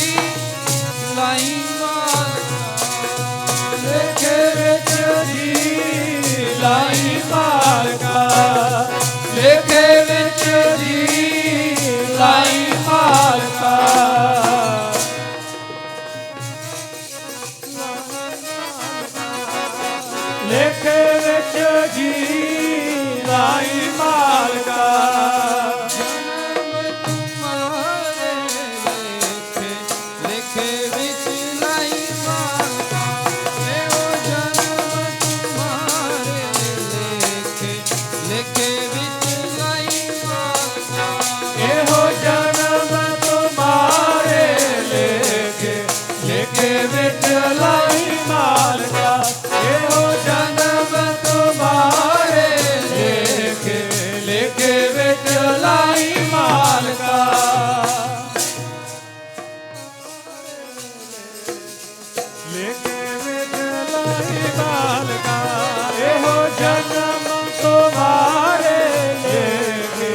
ਲਾਈ ਮਾਲਕਾ ਲਿਖੇ ਵਿੱਚ ਜੀ ਲਾਈ ਮਾਲਕਾ ਲਿਖੇ ਵਿੱਚ ਜੀ ਲਾਈ ਮਾਲਕਾ ਲਿਖੇ ਵਿੱਚ ਜੀ ਲਾਈ ਮਾਲਕਾ ਲਿਖੇ ਵਿੱਚ ਜੀ ਲਾਈ ਮਾਲਕਾ ਜਨਮ ਤੁਮਾਰੇ ਲਿਖੇ ਲਿਖੇ ਵਿੱਚ ਲਾਈ ਮਾਲਕਾ ਇਹੋ ਜਨਮ ਤੁਮਾਰੇ ਲਿਖੇ ਲਿਖੇ ਵਿੱਚ ਲਾਈ ਮਾਲਕਾ ਇਹੋ ਜਨਮ ਤੁਮਾਰੇ ਲਿਖੇ ਲਿਖੇ ਵਿੱਚ ਲਾਈ ਮਾਲਕਾ ਇਹੋ ਜਨਮ ਤੁਮਾਰੇ ਲਿਖੇ ਲਿਖੇ ਵਿੱਚ ਲਾਈ ਮਾਲਕਾ ਲਿਖੇ ਵਿੱਚ ਲਾਈ ਮਾਲਕਾ ਇਹੋ ਜਨਮ ਤੁਮਾਰੇ ਲਿਖੇ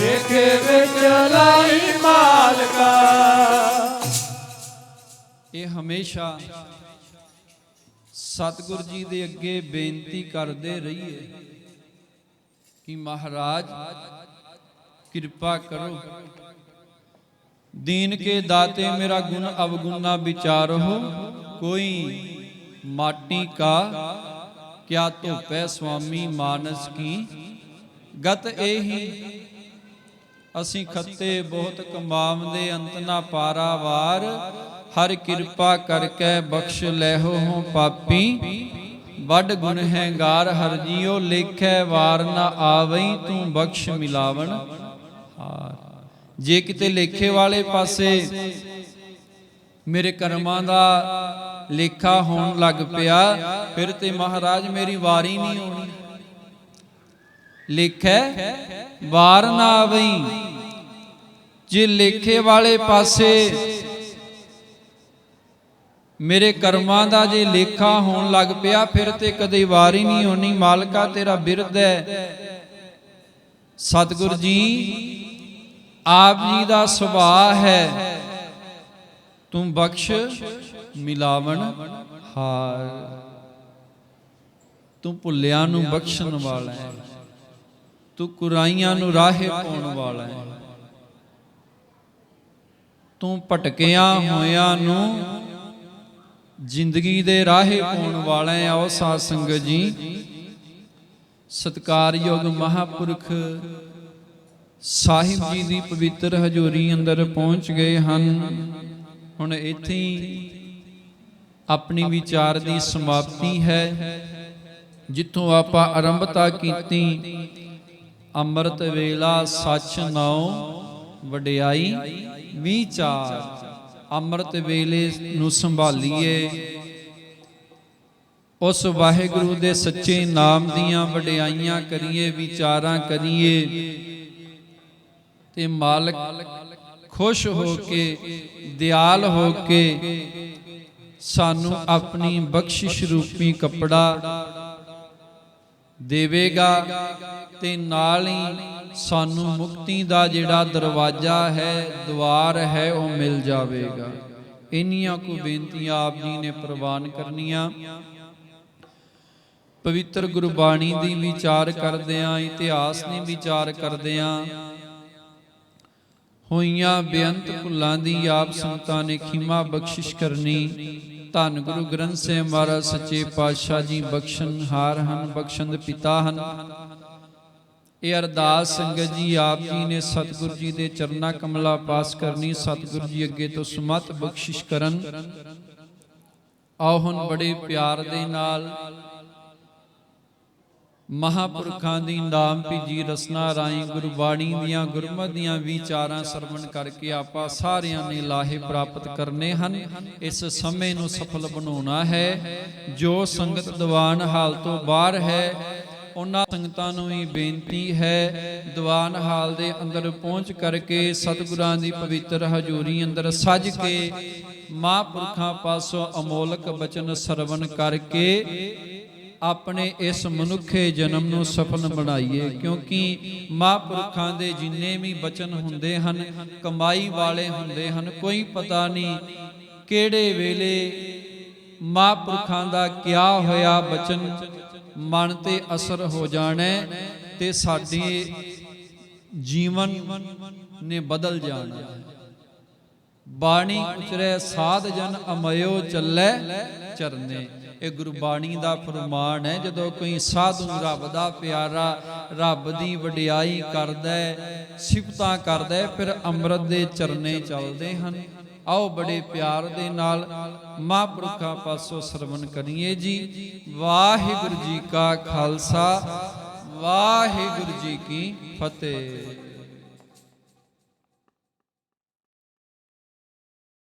ਲਿਖੇ ਵਿੱਚ ਲਾਈ ਮਾਲਕਾ ਇਹ ਹਮੇਸ਼ਾ ਸਤਿਗੁਰ ਜੀ ਦੇ ਅੱਗੇ ਬੇਨਤੀ ਕਰਦੇ ਰਹੀਏ ਕਿ ਮਹਾਰਾਜ ਕਿਰਪਾ ਕਰੋ दीन के दाते मेरा गुण अवगुण विचारो कोई माटी का क्या धोपै स्वामी मानस की गत एही असी खत्ते बहुत कमावदे अंत ना पारावार हर कृपा करके बख्श लैहो हों पापी वड गुण है गार हर जियो लेखै वार ना आवई तू बख्श मिलावन हार। जे किते लेखे वाले पासे मेरे कर्मां दा लेखा होण लग पिया फिर ते महाराज मेरी वारी नहीं होनी। लेखै वार ना आवई, जे लेखे वाले पासे मेरे कर्मां दा जे लेखा होण लग पिया फिर ते कदे वारी नहीं होनी। मालका तेरा बिरद है सतगुर जी, आप जी दा सुभाव है तू बख्श मिलावन हार। तू भुलिया नू बख्शण वाला है, तू कुराइयां नू राहे पाउण वाला है, तू भटकिया होया नू जिंदगी दे राहे पाउण वाला है। आओ साध संगत जी, सत्कारयोग महापुरख ਸਾਹਿਬ ਜੀ ਦੀ ਪਵਿੱਤਰ ਹਜ਼ੂਰੀ ਅੰਦਰ ਪਹੁੰਚ ਗਏ ਹਨ। ਹੁਣ ਇੱਥੇ ਹੀ ਆਪਣੀ ਵਿਚਾਰ ਦੀ ਸਮਾਪਤੀ ਹੈ। ਜਿੱਥੋਂ ਆਪਾਂ ਆਰੰਭਤਾ ਕੀਤੀ, ਅੰਮ੍ਰਿਤ ਵੇਲਾ ਸੱਚ ਨਾਉ ਵਡਿਆਈ ਵਿਚਾਰ। ਅੰਮ੍ਰਿਤ ਵੇਲੇ ਨੂੰ ਸੰਭਾਲੀਏ, ਉਸ ਵਾਹਿਗੁਰੂ ਦੇ ਸੱਚੇ ਨਾਮ ਦੀਆਂ ਵਡਿਆਈਆਂ ਕਰੀਏ, ਵਿਚਾਰਾਂ ਕਰੀਏ ਤੇ ਮਾਲਕ ਖੁਸ਼ ਹੋ ਕੇ, ਦਿਆਲ ਹੋ ਕੇ ਸਾਨੂੰ ਆਪਣੀ ਬਖਸ਼ਿਸ਼ ਰੂਪੀ ਕੱਪੜਾ ਦੇਵੇਗਾ ਤੇ ਨਾਲ ਹੀ ਸਾਨੂੰ ਮੁਕਤੀ ਦਾ ਜਿਹੜਾ ਦਰਵਾਜ਼ਾ ਹੈ, ਦੁਆਰ ਹੈ, ਉਹ ਮਿਲ ਜਾਵੇਗਾ। ਇੰਨੀਆਂ ਕੁ ਬੇਨਤੀਆਂ ਆਪ ਜੀ ਨੇ ਪ੍ਰਵਾਨ ਕਰਨੀਆਂ। ਪਵਿੱਤਰ ਗੁਰਬਾਣੀ ਦੀ ਵਿਚਾਰ ਕਰਦਿਆਂ, ਇਤਿਹਾਸ ਦੀ ਵਿਚਾਰ ਕਰਦਿਆਂ ਹੋਈਆਂ ਬੇਅੰਤ ਭੁੱਲਾਂ ਦੀ ਆਪ ਸੰਗਤਾਂ ਨੇ ਖਿਮਾ ਬਖਸ਼ਿਸ਼ ਕਰਨੀ। ਧੰਨ ਗੁਰੂ ਗ੍ਰੰਥ ਸਾਹਿਬ ਮਹਾਰਾਜ ਸੱਚੇ ਪਾਤਸ਼ਾਹ ਜੀ ਬਖਸ਼ਣਹਾਰ ਹਨ, ਬਖਸ਼ਣ ਦੇ ਪਿਤਾ ਹਨ। ਇਹ ਅਰਦਾਸ ਸੰਗਤ ਜੀ ਆਪ ਜੀ ਨੇ ਸਤਿਗੁਰੂ ਜੀ ਦੇ ਚਰਨਾਂ ਕਮਲਾ ਪਾਸ ਕਰਨੀ। ਸਤਿਗੁਰੂ ਜੀ ਅੱਗੇ ਤੋਂ ਸਮਤ ਬਖਸ਼ਿਸ਼ ਕਰਨ। ਆਓ ਹੁਣ ਬੜੇ ਪਿਆਰ ਦੇ ਨਾਲ ਮਹਾਂਪੁਰਖਾਂ ਦੀ ਨਾਮ ਭੀਜੀ ਰਸਨਾ ਰਾਹੀਂ ਗੁਰਬਾਣੀ ਦੀਆਂ ਗੁਰਮਤਿ ਦੀਆਂ ਵਿਚਾਰਾਂ ਸਰਵਣ ਕਰਕੇ ਆਪਾਂ ਸਾਰਿਆਂ ਨੇ ਲਾਹੇ ਪ੍ਰਾਪਤ ਕਰਨੇ ਹਨ। ਇਸ ਸਮੇਂ ਨੂੰ ਸਫਲ ਬਣਾਉਣਾ ਹੈ। ਜੋ ਸੰਗਤ ਦੀਵਾਨ ਹਾਲ ਤੋਂ ਬਾਹਰ ਹੈ ਉਹਨਾਂ ਸੰਗਤਾਂ ਨੂੰ ਵੀ ਬੇਨਤੀ ਹੈ, ਦੀਵਾਨ ਹਾਲ ਦੇ ਅੰਦਰ ਪਹੁੰਚ ਕਰਕੇ ਸਤਿਗੁਰਾਂ ਦੀ ਪਵਿੱਤਰ ਹਜ਼ੂਰੀ ਅੰਦਰ ਸੱਜ ਕੇ ਮਹਾਂਪੁਰਖਾਂ ਪਾਸੋਂ ਅਮੋਲਕ ਬਚਨ ਸਰਵਣ ਕਰਕੇ ਆਪਣੇ ਇਸ ਮਨੁੱਖੇ ਜਨਮ ਨੂੰ ਸਫਲ ਬਣਾਈਏ। ਕਿਉਂਕਿ ਮਹਾਂਪੁਰਖਾਂ ਦੇ ਜਿੰਨੇ ਵੀ ਬਚਨ ਹੁੰਦੇ ਹਨ ਕਮਾਈ ਵਾਲੇ ਹੁੰਦੇ ਹਨ। ਕੋਈ ਪਤਾ ਨਹੀਂ ਕਿਹੜੇ ਵੇਲੇ ਮਹਾਂਪੁਰਖਾਂ ਦਾ ਕਿਆ ਹੋਇਆ ਬਚਨ ਮਨ ਤੇ ਅਸਰ ਹੋ ਜਾਣਾ ਤੇ ਸਾਡੇ ਜੀਵਨ ਨੇ ਬਦਲ ਜਾਣਾ। ਬਾਣੀ ਉਚਰੈ ਸਾਧ ਜਨ ਅਮਯੋ ਚੱਲੈ ਚਰਨੇ। ਇਹ ਗੁਰਬਾਣੀ ਦਾ ਫਰਮਾਨ ਹੈ। ਜਦੋਂ ਕੋਈ ਸਾਧੂ ਰੱਬ ਦਾ ਪਿਆਰਾ ਰੱਬ ਦੀ ਵਡਿਆਈ ਕਰਦਾ, ਸਿਫਤਾਂ ਕਰਦਾ, ਫਿਰ ਅੰਮ੍ਰਿਤ ਦੇ ਚਰਨੇ ਚੱਲਦੇ ਹਨ। ਆਓ ਬੜੇ ਪਿਆਰ ਦੇ ਨਾਲ ਮਹਾਂਪੁਰਖਾਂ ਪਾਸੋਂ ਸਰਵਣ ਕਰੀਏ ਜੀ। ਵਾਹਿਗੁਰੂ ਜੀ ਕਾ ਖਾਲਸਾ, ਵਾਹਿਗੁਰੂ ਜੀ ਕੀ ਫਤਿਹ।